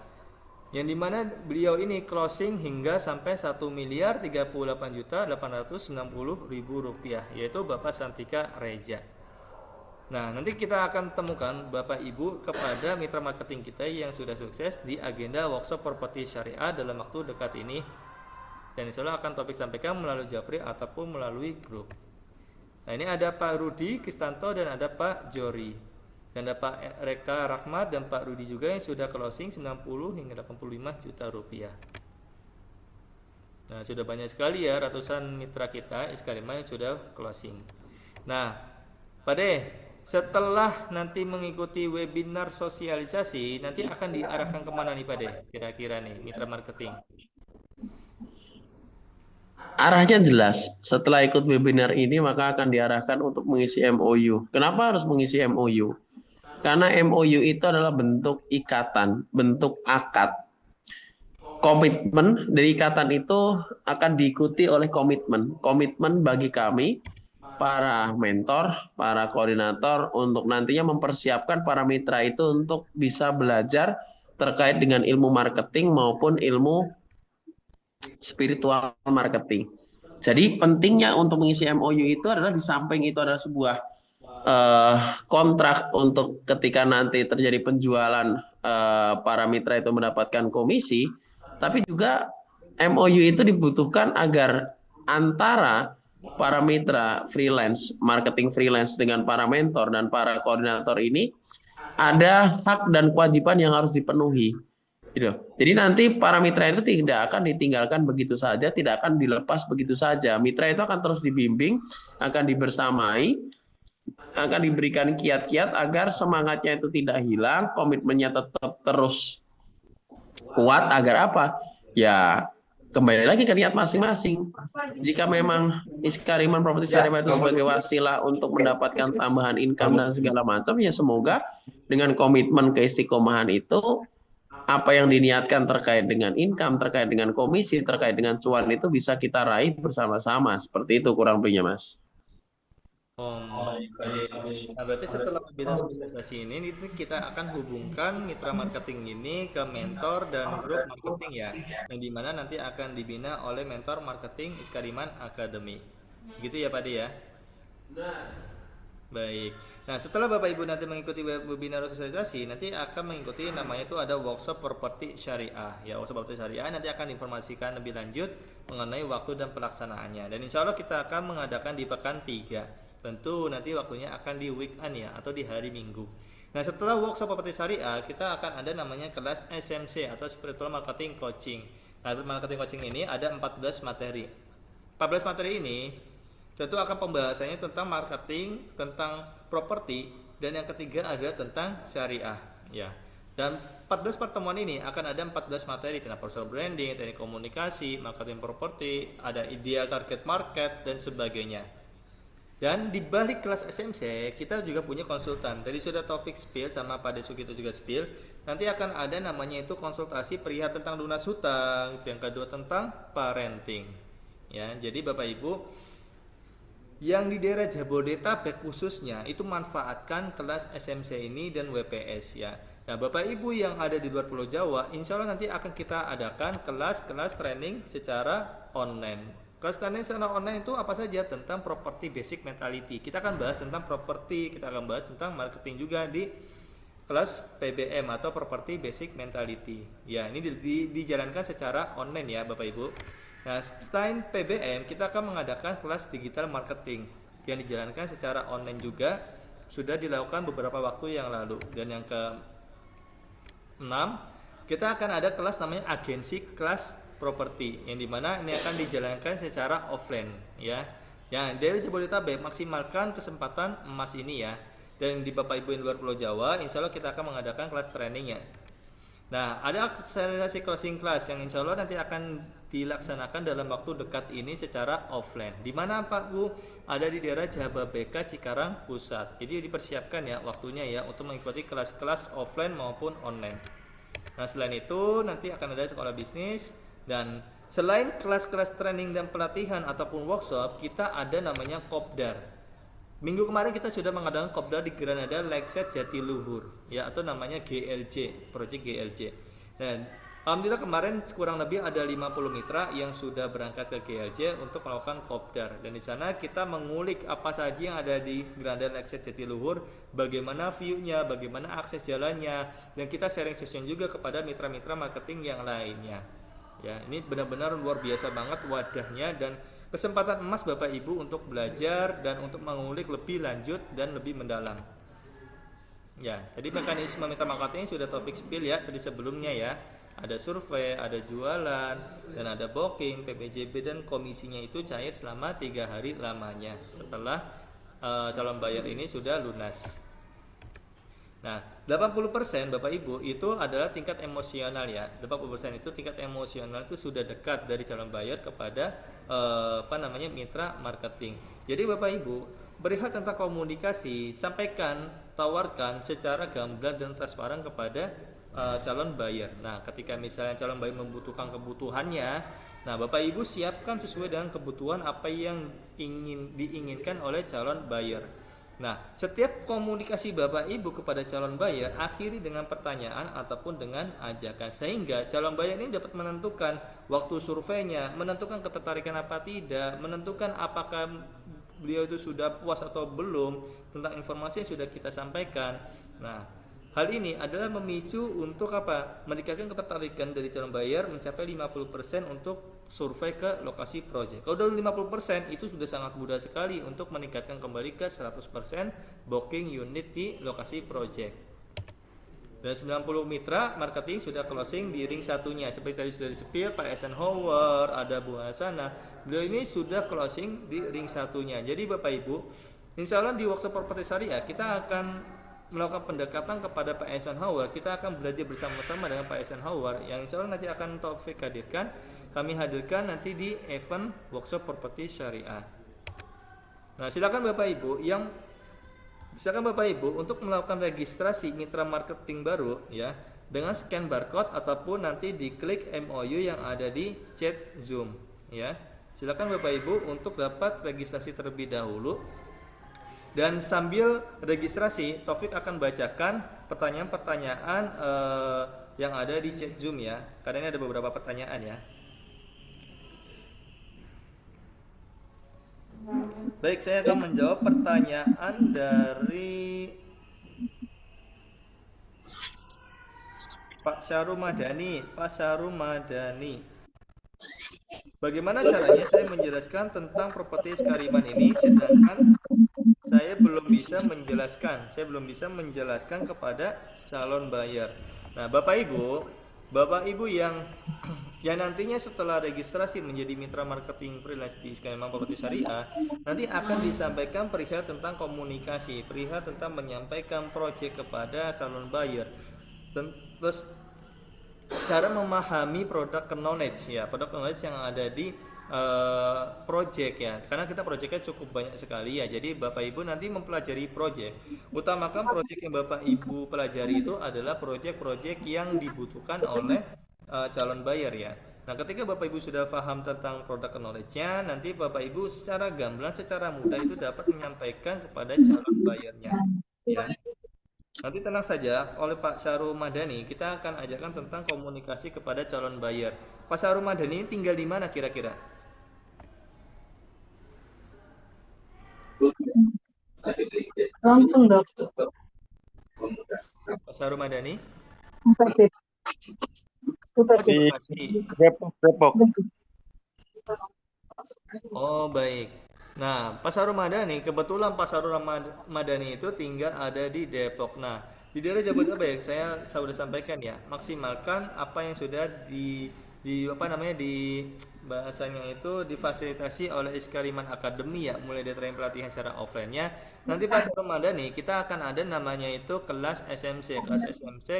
yang dimana beliau ini closing hingga sampai 1.038.890.000 rupiah, yaitu Bapak Santika Reja. Nah, nanti kita akan temukan Bapak Ibu kepada mitra marketing kita yang sudah sukses di agenda workshop properti syariah dalam waktu dekat ini. Dan insya Allah akan topik sampaikan melalui Japri ataupun melalui grup. Nah, ini ada Pak Rudi Kristanto dan ada Pak Jori. Dan ada Pak Reka Rahmat dan Pak Rudi juga yang sudah closing 90 hingga 85 juta rupiah. Nah, sudah banyak sekali ya ratusan mitra kita Iskariman yang sudah closing. Nah, Pak De, setelah nanti mengikuti webinar sosialisasi, nanti akan diarahkan kemana nih Pak De? Kira-kira nih mitra marketing. Arahnya jelas. Setelah ikut webinar ini maka akan diarahkan untuk mengisi MOU. Kenapa harus mengisi MOU? Karena MOU itu adalah bentuk ikatan, bentuk akad. Komitmen dari ikatan itu akan diikuti oleh komitmen. Komitmen bagi kami para mentor, para koordinator untuk nantinya mempersiapkan para mitra itu untuk bisa belajar terkait dengan ilmu marketing maupun ilmu spiritual marketing. Jadi pentingnya untuk mengisi MOU itu adalah di samping itu adalah sebuah kontrak untuk ketika nanti terjadi penjualan para mitra itu mendapatkan komisi, tapi juga MOU itu dibutuhkan agar antara para mitra freelance, marketing freelance dengan para mentor dan para koordinator ini ada hak dan kewajiban yang harus dipenuhi. Gitu. Jadi nanti para mitra itu tidak akan ditinggalkan begitu saja, tidak akan dilepas begitu saja. Mitra itu akan terus dibimbing, akan dibersamai, akan diberikan kiat-kiat agar semangatnya itu tidak hilang, komitmennya tetap terus kuat agar apa? Ya kembali lagi ke niat masing-masing. Jika memang Iskariman Properti Syariah itu sebagai wasilah untuk mendapatkan tambahan income dan segala macam, ya semoga dengan komitmen keistiqomahan itu apa yang diniatkan terkait dengan income, terkait dengan komisi, terkait dengan cuan itu bisa kita raih bersama-sama. Seperti itu kurang lebihnya, Mas. Baik. Nah, berarti setelah webinar sosialisasi ini kita akan hubungkan mitra marketing ini ke mentor dan grup marketing ya, yang dimana nanti akan dibina oleh mentor marketing Iskariman Academy. Gitu ya Pak De ya? Baik. Nah, setelah Bapak Ibu nanti mengikuti webinar sosialisasi, nanti akan mengikuti namanya itu ada workshop properti syariah. Ya, workshop properti syariah nanti akan diinformasikan lebih lanjut mengenai waktu dan pelaksanaannya. Dan insya Allah kita akan mengadakan di pekan 3. Tentu nanti waktunya akan di weekend ya, atau di hari Minggu. Nah, setelah workshop properti syariah, kita akan ada namanya kelas SMC atau Spiritual Marketing Coaching. Nah, marketing coaching ini ada 14 materi. 14 materi ini tentu akan pembahasannya tentang marketing, tentang properti, dan yang ketiga ada tentang syariah, ya. Dan 14 pertemuan ini akan ada 14 materi tentang personal branding, teknik komunikasi, marketing properti, ada ideal target market dan sebagainya. Dan di balik kelas SMC kita juga punya konsultan. Tadi sudah Taufik spill sama Pak Desu kita juga spill. Nanti akan ada namanya itu konsultasi perihal tentang lunas hutang, yang kedua tentang parenting. Ya, jadi Bapak Ibu yang di daerah Jabodetabek khususnya itu manfaatkan kelas SMC ini dan WPS ya. Nah, Bapak Ibu yang ada di luar Pulau Jawa, insya Allah nanti akan kita adakan kelas-kelas training secara online. Kelas training secara online itu apa saja? Tentang property basic mentality. Kita akan bahas tentang property, kita akan bahas tentang marketing juga di kelas PBM atau property basic mentality. Ya, ini dijalankan secara online ya Bapak Ibu. Nah, selain PBM, kita akan mengadakan kelas digital marketing yang dijalankan secara online juga, sudah dilakukan beberapa waktu yang lalu. Dan yang ke-6, kita akan ada kelas namanya agensi kelas properti, yang dimana ini akan dijalankan secara offline ya. Ya, dari Jabodetabek maksimalkan kesempatan emas ini ya. Dan di Bapak Ibu yang luar Pulau Jawa, insya Allah kita akan mengadakan kelas training ya. Nah, ada akselerasi closing class yang insya Allah nanti akan dilaksanakan dalam waktu dekat ini secara offline. Di mana Pak Bu? Ada di daerah Jababeka Cikarang Pusat. Jadi dipersiapkan ya waktunya ya untuk mengikuti kelas-kelas offline maupun online. Nah, selain itu nanti akan ada sekolah bisnis, dan selain kelas-kelas training dan pelatihan ataupun workshop, kita ada namanya Kopdar. Minggu kemarin kita sudah mengadakan Kopdar di Granada Lakeside Jatiluhur ya, atau namanya GLJ, proyek GLJ. Dan alhamdulillah kemarin kurang lebih ada 50 mitra yang sudah berangkat ke GLJ untuk melakukan Kopdar. Dan di sana kita mengulik apa saja yang ada di Granada Lakeside Jatiluhur, bagaimana view-nya, bagaimana akses jalannya, dan kita sharing session juga kepada mitra-mitra marketing yang lainnya. Ya, ini benar-benar luar biasa banget wadahnya dan kesempatan emas Bapak Ibu untuk belajar dan untuk mengulik lebih lanjut dan lebih mendalam. Ya, tadi mekanisme mitra marketing sudah topik spill ya tadi sebelumnya ya. Ada survei, ada jualan, dan ada booking, PPJB, dan komisinya itu cair selama 3 hari lamanya setelah calon bayar ini sudah lunas. Nah, 80% Bapak Ibu itu adalah tingkat emosional ya. 80% itu tingkat emosional itu sudah dekat dari calon buyer kepada mitra marketing. Jadi Bapak Ibu, perihal tentang komunikasi, sampaikan, tawarkan secara gamblang dan transparan kepada calon buyer. Nah, ketika misalnya calon buyer membutuhkan kebutuhannya, nah Bapak Ibu siapkan sesuai dengan kebutuhan apa yang diinginkan oleh calon buyer. Nah, setiap komunikasi Bapak Ibu kepada calon buyer akhiri dengan pertanyaan ataupun dengan ajakan, sehingga calon buyer ini dapat menentukan waktu surveinya, menentukan ketertarikan apa tidak, menentukan apakah beliau itu sudah puas atau belum tentang informasi yang sudah kita sampaikan. Nah, hal ini adalah memicu untuk apa? Meningkatkan ketertarikan dari calon buyer mencapai 50% untuk survei ke lokasi proyek. Kalau udah 50% itu sudah sangat mudah sekali untuk meningkatkan kembali ke 100% booking unit di lokasi proyek. Dan 90 mitra marketing sudah closing di ring satunya. Seperti tadi sudah disepil Pak Eisenhower, ada Bu Hasana. Beliau ini sudah closing di ring satunya. Jadi Bapak Ibu, insya Allah di workshop properti syariah kita akan melakukan pendekatan kepada Pak Eisenhower. Kita akan belajar bersama-sama dengan Pak Eisenhower yang insya Allah nanti akan Taufik hadirkan. Kami hadirkan nanti di event workshop properti syariah. Nah, silakan Bapak Ibu untuk melakukan registrasi mitra marketing baru ya dengan scan barcode ataupun nanti diklik MOU yang ada di chat Zoom ya. Silakan Bapak Ibu untuk dapat registrasi terlebih dahulu. Dan sambil registrasi, Taufik akan bacakan pertanyaan-pertanyaan yang ada di chat Zoom ya. Karena ini ada beberapa pertanyaan ya. Baik, saya akan menjawab pertanyaan dari Pak Syahrumadani. Pak Syahrumadani, bagaimana caranya saya menjelaskan tentang properti Kariman ini sedangkan saya belum bisa menjelaskan kepada calon buyer. Nah, Bapak Ibu yang nantinya setelah registrasi menjadi mitra marketing freelance di Skema Properti Syariah, nanti akan disampaikan perihal tentang komunikasi, perihal tentang menyampaikan proyek kepada calon buyer. Terus cara memahami produk knowledge ya, produk knowledge yang ada di project ya, karena kita projectnya cukup banyak sekali ya. Jadi Bapak Ibu nanti mempelajari project, utamakan project yang Bapak Ibu pelajari itu adalah project-project yang dibutuhkan oleh calon buyer ya. Nah, ketika Bapak Ibu sudah paham tentang produk knowledge-nya, nanti Bapak Ibu secara gamblang, secara mudah itu dapat menyampaikan kepada calon buyernya ya. Nanti tenang saja, oleh Pak Saru Madani, kita akan ajarkan tentang komunikasi kepada calon buyer. Pak Saru Madani ini tinggal di mana kira-kira? Langsung dok. Pak Saru Madani? Bupati. Oh, di Di Bekasi. Depok. Oh, baik. Nah, Pak Saru Madani, kebetulan Pak Saru Madani itu tinggal ada di Depok. Nah, di daerah Jabodetabek saya sudah sampaikan ya, maksimalkan apa yang sudah di apa namanya di bahasanya itu difasilitasi oleh Iskariman Academy ya, mulai dari training pelatihan secara offline-nya. Nanti Pak Saru Madani kita akan ada namanya itu kelas SMC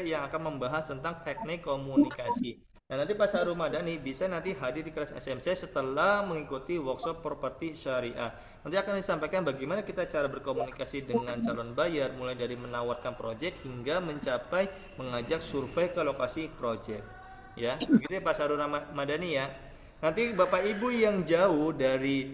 yang akan membahas tentang teknik komunikasi. Nah, nanti Pak Saru Madani bisa nanti hadir di kelas SMC setelah mengikuti workshop properti syariah. Nanti akan disampaikan bagaimana kita cara berkomunikasi dengan calon buyer, mulai dari menawarkan proyek hingga mencapai mengajak survei ke lokasi proyek. Ya, begitu ya Pak Saru Madani ya. Nanti Bapak Ibu yang jauh dari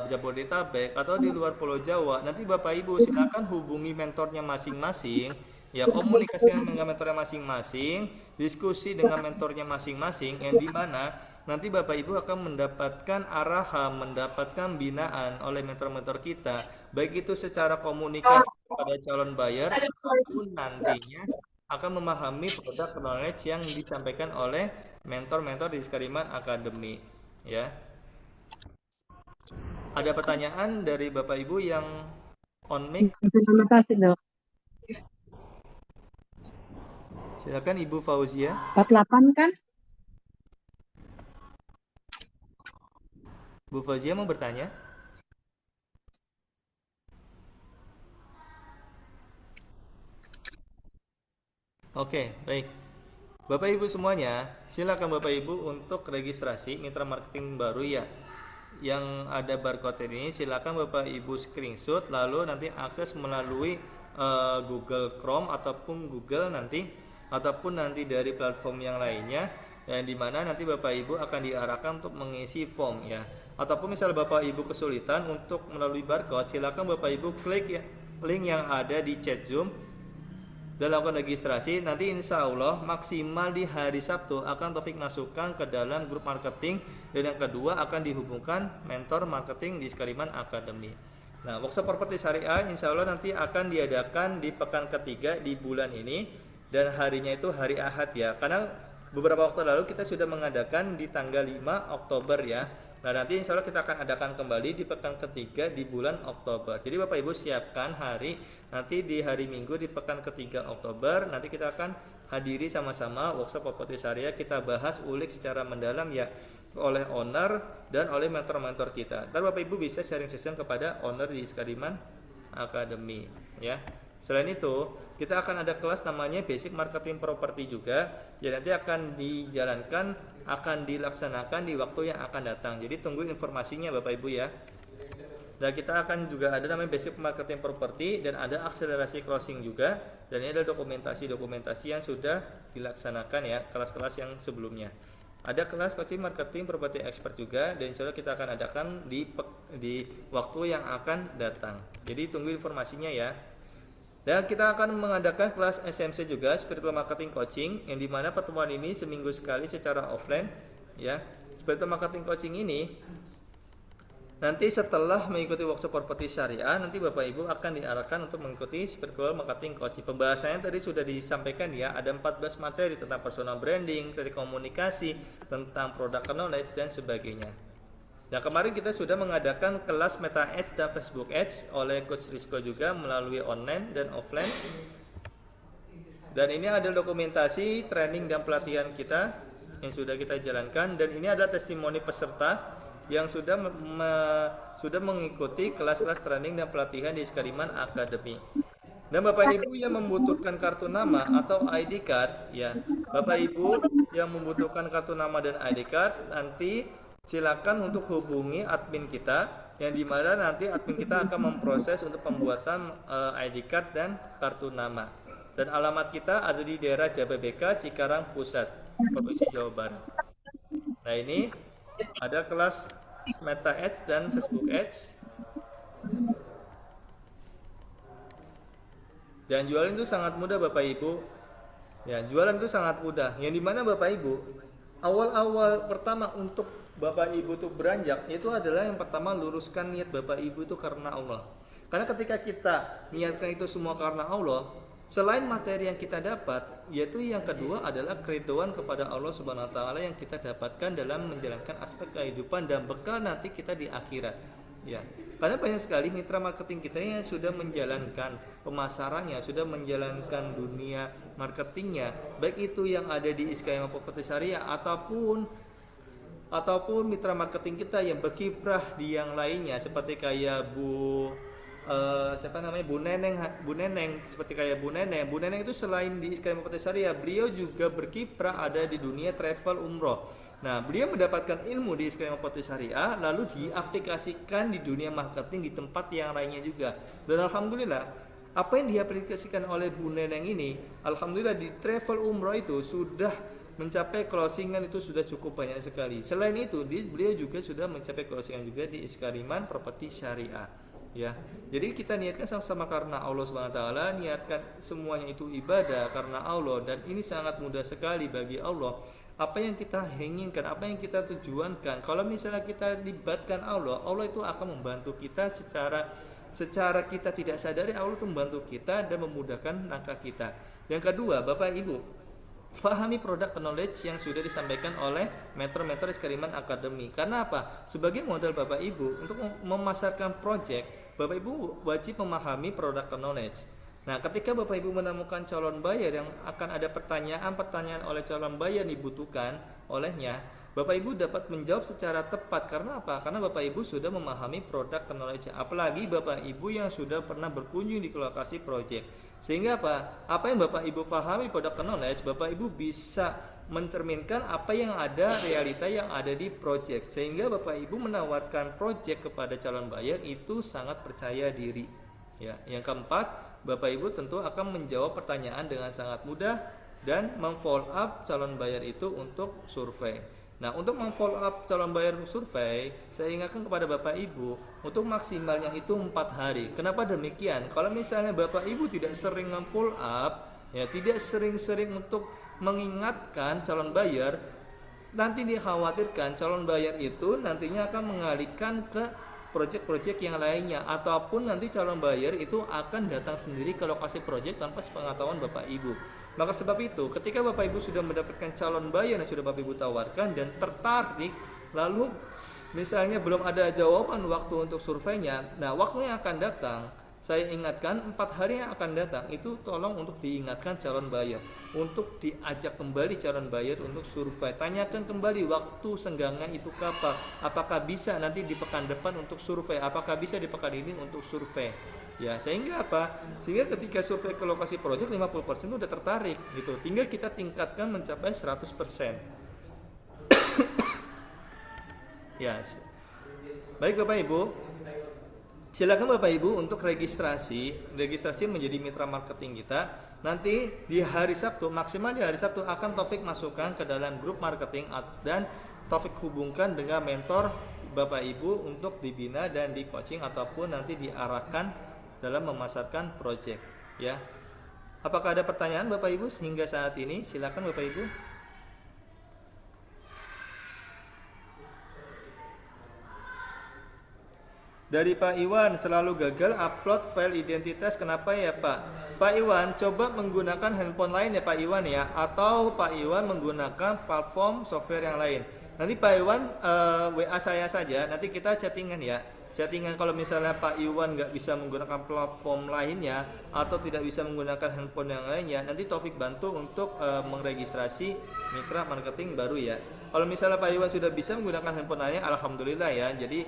Jabodetabek atau di luar Pulau Jawa, nanti Bapak Ibu silakan hubungi mentornya masing-masing. Ya, komunikasi dengan mentornya masing-masing, diskusi dengan mentornya masing-masing, yang dimana nanti Bapak Ibu akan mendapatkan arahan, mendapatkan binaan oleh mentor-mentor kita, baik itu secara komunikasi kepada calon buyer ataupun nantinya akan memahami produk knowledge yang disampaikan oleh mentor-mentor di Skariman Academy. Ya, ada pertanyaan dari Bapak Ibu yang on mic? Terima kasih dok. Silakan Ibu Fauzia. 48 kan? Bu Fauzia mau bertanya? Oke, baik. Bapak Ibu semuanya, silakan Bapak Ibu untuk registrasi mitra marketing baru ya. Yang ada barcode ini silakan Bapak Ibu screenshot lalu nanti akses melalui Google Chrome ataupun Google nanti ataupun nanti dari platform yang lainnya, yang dimana nanti Bapak Ibu akan diarahkan untuk mengisi form ya. Ataupun misal Bapak Ibu kesulitan untuk melalui barcode, silakan Bapak Ibu klik ya link yang ada di chat Zoom dan lakukan registrasi. Nanti insya Allah maksimal di hari Sabtu akan Taufik masukkan ke dalam grup marketing, dan yang kedua akan dihubungkan mentor marketing di Skariman Academy. Nah, workshop properti syariah insya Allah nanti akan diadakan di pekan ketiga di bulan ini, dan harinya itu hari Ahad ya, karena beberapa waktu lalu kita sudah mengadakan di tanggal 5 Oktober ya. Nah, nanti insya Allah kita akan adakan kembali di pekan ketiga di bulan Oktober. Jadi Bapak Ibu siapkan hari, nanti di hari Minggu di pekan ketiga Oktober, nanti kita akan hadiri sama-sama workshop properti syariah. Kita bahas ulik secara mendalam ya oleh owner dan oleh mentor-mentor kita. Ntar Bapak Ibu bisa sharing session kepada owner di Skariman Academy ya. Selain itu, kita akan ada kelas namanya Basic Marketing Property juga. Jadi nanti akan dijalankan, akan dilaksanakan di waktu yang akan datang. Jadi tunggu informasinya Bapak Ibu ya. Dan kita akan juga ada namanya Basic Marketing Property dan ada akselerasi closing juga. Dan ini adalah dokumentasi yang sudah dilaksanakan ya, kelas-kelas yang sebelumnya. Ada kelas coaching marketing property expert juga, dan insya Allah kita akan adakan di waktu yang akan datang. Jadi tunggu informasinya ya. Dan kita akan mengadakan kelas SMC juga, Spiritual Marketing Coaching, yang dimana pertemuan ini seminggu sekali secara offline ya. Spiritual Marketing Coaching ini Nanti setelah mengikuti workshop properti syariah, nanti Bapak Ibu akan diarahkan untuk mengikuti spiritual marketing coaching. Pembahasannya tadi sudah disampaikan ya, ada 14 materi tentang personal branding, tentang komunikasi, tentang product knowledge dan sebagainya. Nah, kemarin kita sudah mengadakan kelas Meta Ads dan Facebook Ads oleh Coach Rizko juga melalui online dan offline. Dan ini ada dokumentasi training dan pelatihan kita yang sudah kita jalankan, dan ini adalah testimoni peserta yang sudah mengikuti kelas-kelas training dan pelatihan di Iskariman Academy. Dan Bapak Ibu yang membutuhkan kartu nama atau ID card, ya, Bapak Ibu yang membutuhkan kartu nama dan ID card, nanti silakan untuk hubungi admin kita, yang dimana nanti admin kita akan memproses untuk pembuatan ID card dan kartu nama. Dan alamat kita ada di daerah Jababeka, Cikarang Pusat, Provinsi Jawa Barat. Nah, ini ada kelas Meta Ads dan Facebook Ads. Dan jualan itu sangat mudah Bapak Ibu. Ya, jualan itu sangat mudah. Yang dimana Bapak Ibu, awal-awal pertama untuk Bapak Ibu tuh beranjak, itu adalah yang pertama luruskan niat Bapak Ibu itu karena Allah. Karena ketika kita niatkan itu semua karena Allah, selain materi yang kita dapat, yaitu yang kedua adalah keriduan kepada Allah Subhanahu wa taala yang kita dapatkan dalam menjalankan aspek kehidupan dan bekal nanti kita di akhirat. Ya. Karena banyak sekali mitra marketing kita yang sudah menjalankan pemasarannya, sudah menjalankan dunia marketingnya, baik itu yang ada di Iskariman Properti Syariah ataupun mitra marketing kita yang berkiprah di yang lainnya, seperti kayak Bu Neneng, seperti kayak Bu Neneng itu selain di Iskariman Properti Syariah, beliau juga berkiprah ada di dunia travel umroh. Nah, beliau mendapatkan ilmu di Iskariman Properti Syariah lalu diaplikasikan di dunia marketing di tempat yang lainnya juga. Dan alhamdulillah, apa yang diaplikasikan oleh Bu Neneng ini, alhamdulillah di travel umroh itu sudah mencapai closingan itu sudah cukup banyak sekali. Selain itu, beliau juga sudah mencapai closingan juga di Iskariman Properti Syariah. Ya, jadi kita niatkan sama-sama karena Allah SWT, niatkan semuanya itu ibadah karena Allah, dan ini sangat mudah sekali bagi Allah. Apa yang kita inginkan, apa yang kita tujuankan, kalau misalnya kita libatkan Allah, Allah itu akan membantu kita secara kita tidak sadari. Allah itu membantu kita dan memudahkan langkah kita. Yang kedua, Bapak Ibu, fahami produk knowledge yang sudah disampaikan oleh mentor-mentor Iskariman Academy. Karena apa? Sebagai modal Bapak Ibu untuk memasarkan project, Bapak Ibu wajib memahami produk knowledge. Nah, ketika Bapak Ibu menemukan calon buyer yang akan ada pertanyaan oleh calon buyer dibutuhkan olehnya, Bapak Ibu dapat menjawab secara tepat. Karena apa? Karena Bapak Ibu sudah memahami produk knowledge. Apalagi Bapak Ibu yang sudah pernah berkunjung di lokasi project. Sehingga apa? Apa yang Bapak Ibu pahami produk knowledge, Bapak Ibu bisa mencerminkan apa yang ada, realita yang ada di project. Sehingga Bapak Ibu menawarkan project kepada calon buyer itu sangat percaya diri. Ya, yang keempat, Bapak Ibu tentu akan menjawab pertanyaan dengan sangat mudah dan memfollow up calon buyer itu untuk survei. Nah, untuk memfollow up calon buyer survei, saya ingatkan kepada Bapak Ibu untuk maksimalnya itu 4 hari. Kenapa demikian? Kalau misalnya Bapak Ibu tidak sering memfollow up, ya tidak sering-sering untuk mengingatkan calon buyer, nanti dikhawatirkan calon buyer itu nantinya akan mengalihkan ke project-project yang lainnya, ataupun nanti calon buyer itu akan datang sendiri ke lokasi project tanpa sepengetahuan Bapak Ibu. Maka sebab itu, ketika Bapak Ibu sudah mendapatkan calon buyer yang sudah Bapak Ibu tawarkan dan tertarik, lalu misalnya belum ada jawaban waktu untuk surveinya, nah waktu yang akan datang, saya ingatkan 4 hari yang akan datang itu tolong untuk diingatkan calon buyer, untuk diajak kembali calon buyer untuk survei. Tanyakan kembali waktu senggangnya itu kapan, apakah bisa nanti di pekan depan untuk survei, apakah bisa di pekan ini untuk survei. Ya, sehingga apa? Sehingga ketika survei ke lokasi project 50% udah tertarik gitu. Tinggal kita tingkatkan mencapai 100%. Ya. Baik Bapak Ibu, silakan Bapak Ibu untuk registrasi menjadi mitra marketing kita. Nanti di hari Sabtu, maksimal di hari Sabtu akan Taufik masukkan ke dalam grup marketing dan Taufik hubungkan dengan mentor Bapak Ibu untuk dibina dan di coaching ataupun nanti diarahkan dalam memasarkan project, ya. Apakah ada pertanyaan Bapak Ibu sehingga saat ini? Silakan Bapak Ibu. Dari Pak Iwan, selalu gagal upload file identitas. Kenapa ya Pak? Pak Iwan, coba menggunakan handphone lain ya Pak Iwan ya. Atau Pak Iwan menggunakan platform software yang lain. Nanti Pak Iwan WA saya saja, nanti kita chattingan ya. Chattingan kalau misalnya Pak Iwan nggak bisa menggunakan platform lainnya atau tidak bisa menggunakan handphone yang lainnya, nanti Taufik bantu untuk meregistrasi mitra marketing baru ya. Kalau misalnya Pak Iwan sudah bisa menggunakan handphone lainnya, alhamdulillah ya. Jadi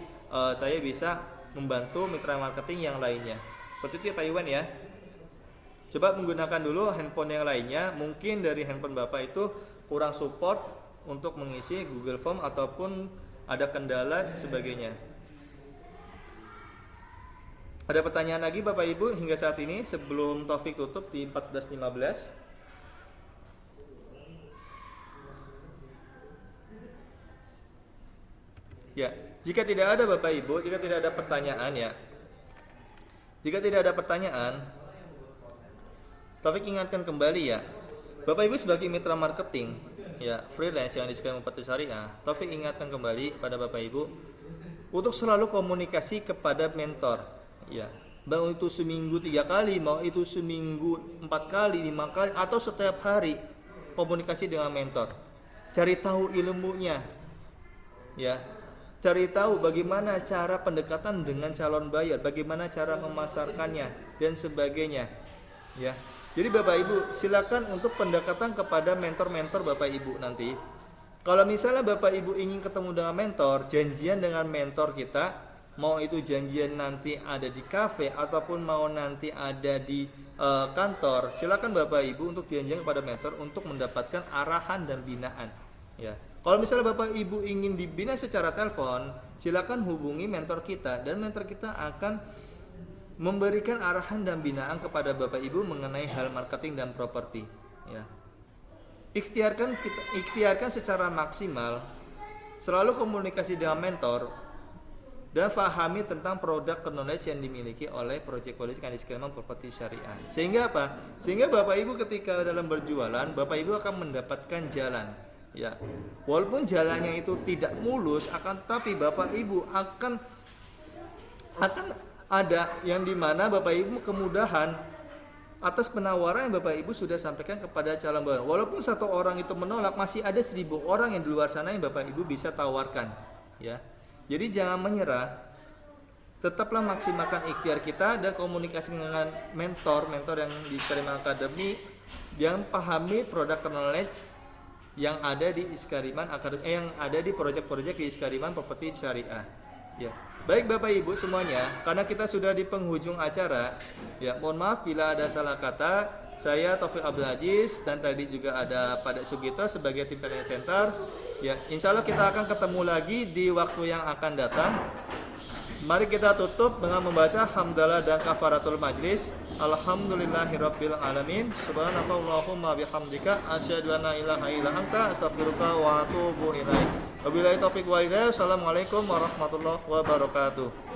saya bisa membantu mitra marketing yang lainnya. Seperti itu ya Pak Iwan ya. Coba menggunakan dulu handphone yang lainnya. Mungkin dari handphone Bapak itu kurang support untuk mengisi Google Form ataupun ada kendala sebagainya. Ada pertanyaan lagi Bapak Ibu hingga saat ini sebelum Taufik tutup di 14.15? Ya, jika tidak ada Bapak Ibu, jika tidak ada pertanyaan ya. Jika tidak ada pertanyaan, Taufik ingatkan kembali ya. Bapak Ibu sebagai mitra marketing ya, freelance yang disediakan Bupati Syariah, Taufik ingatkan kembali pada Bapak Ibu untuk selalu komunikasi kepada mentor. Ya, mau itu seminggu 3 kali, mau itu seminggu 4 kali, 5 kali, atau setiap hari komunikasi dengan mentor. Cari tahu ilmunya, ya, cari tahu bagaimana cara pendekatan dengan calon buyer, bagaimana cara memasarkannya dan sebagainya. Ya, jadi Bapak Ibu silakan untuk pendekatan kepada mentor-mentor Bapak Ibu nanti. Kalau misalnya Bapak Ibu ingin ketemu dengan mentor, janjian dengan mentor kita. Mau itu janjian nanti ada di kafe ataupun mau nanti ada di kantor, silakan Bapak Ibu untuk janjian kepada mentor untuk mendapatkan arahan dan binaan. Ya, kalau misalnya Bapak Ibu ingin dibina secara telepon, silakan hubungi mentor kita dan mentor kita akan memberikan arahan dan binaan kepada Bapak Ibu mengenai hal marketing dan properti. Ya, ikhtiarkan secara maksimal, selalu komunikasi dengan mentor. Dan pahami tentang produk knowledge yang dimiliki oleh Project Policy Kadis Kiriman Properti Syariah. Sehingga apa? Sehingga Bapak Ibu ketika dalam berjualan, Bapak Ibu akan mendapatkan jalan. Ya, walaupun jalannya itu tidak mulus, akan tapi Bapak Ibu akan ada yang dimana Bapak Ibu kemudahan atas penawaran yang Bapak Ibu sudah sampaikan kepada calon buyer. Walaupun 1 orang itu menolak, masih ada 1.000 orang yang di luar sana yang Bapak Ibu bisa tawarkan. Ya. Jadi jangan menyerah, tetaplah maksimalkan ikhtiar kita dan komunikasi dengan mentor yang di Iskariman Academy yang pahami produk knowledge yang ada di Iskariman Academy, yang ada di proyek-proyek di Iskariman Properti Syariah. Ya, baik Bapak Ibu semuanya, karena kita sudah di penghujung acara, ya mohon maaf bila ada salah kata. Saya Taufik Abdul Aziz dan tadi juga ada Pak Sugito sebagai tim Training Center. Ya, insya Allah kita akan ketemu lagi di waktu yang akan datang. Mari kita tutup dengan membaca hamdalah dan kafaratul majlis. Alhamdulillahirabbil alamin. Subhanakallahumma bihamdika asyhadu an la ilaha illa anta astaghfiruka wa atubu ilaik. Wabillahi taufiq wal hidayah. Assalamualaikum warahmatullahi wabarakatuh.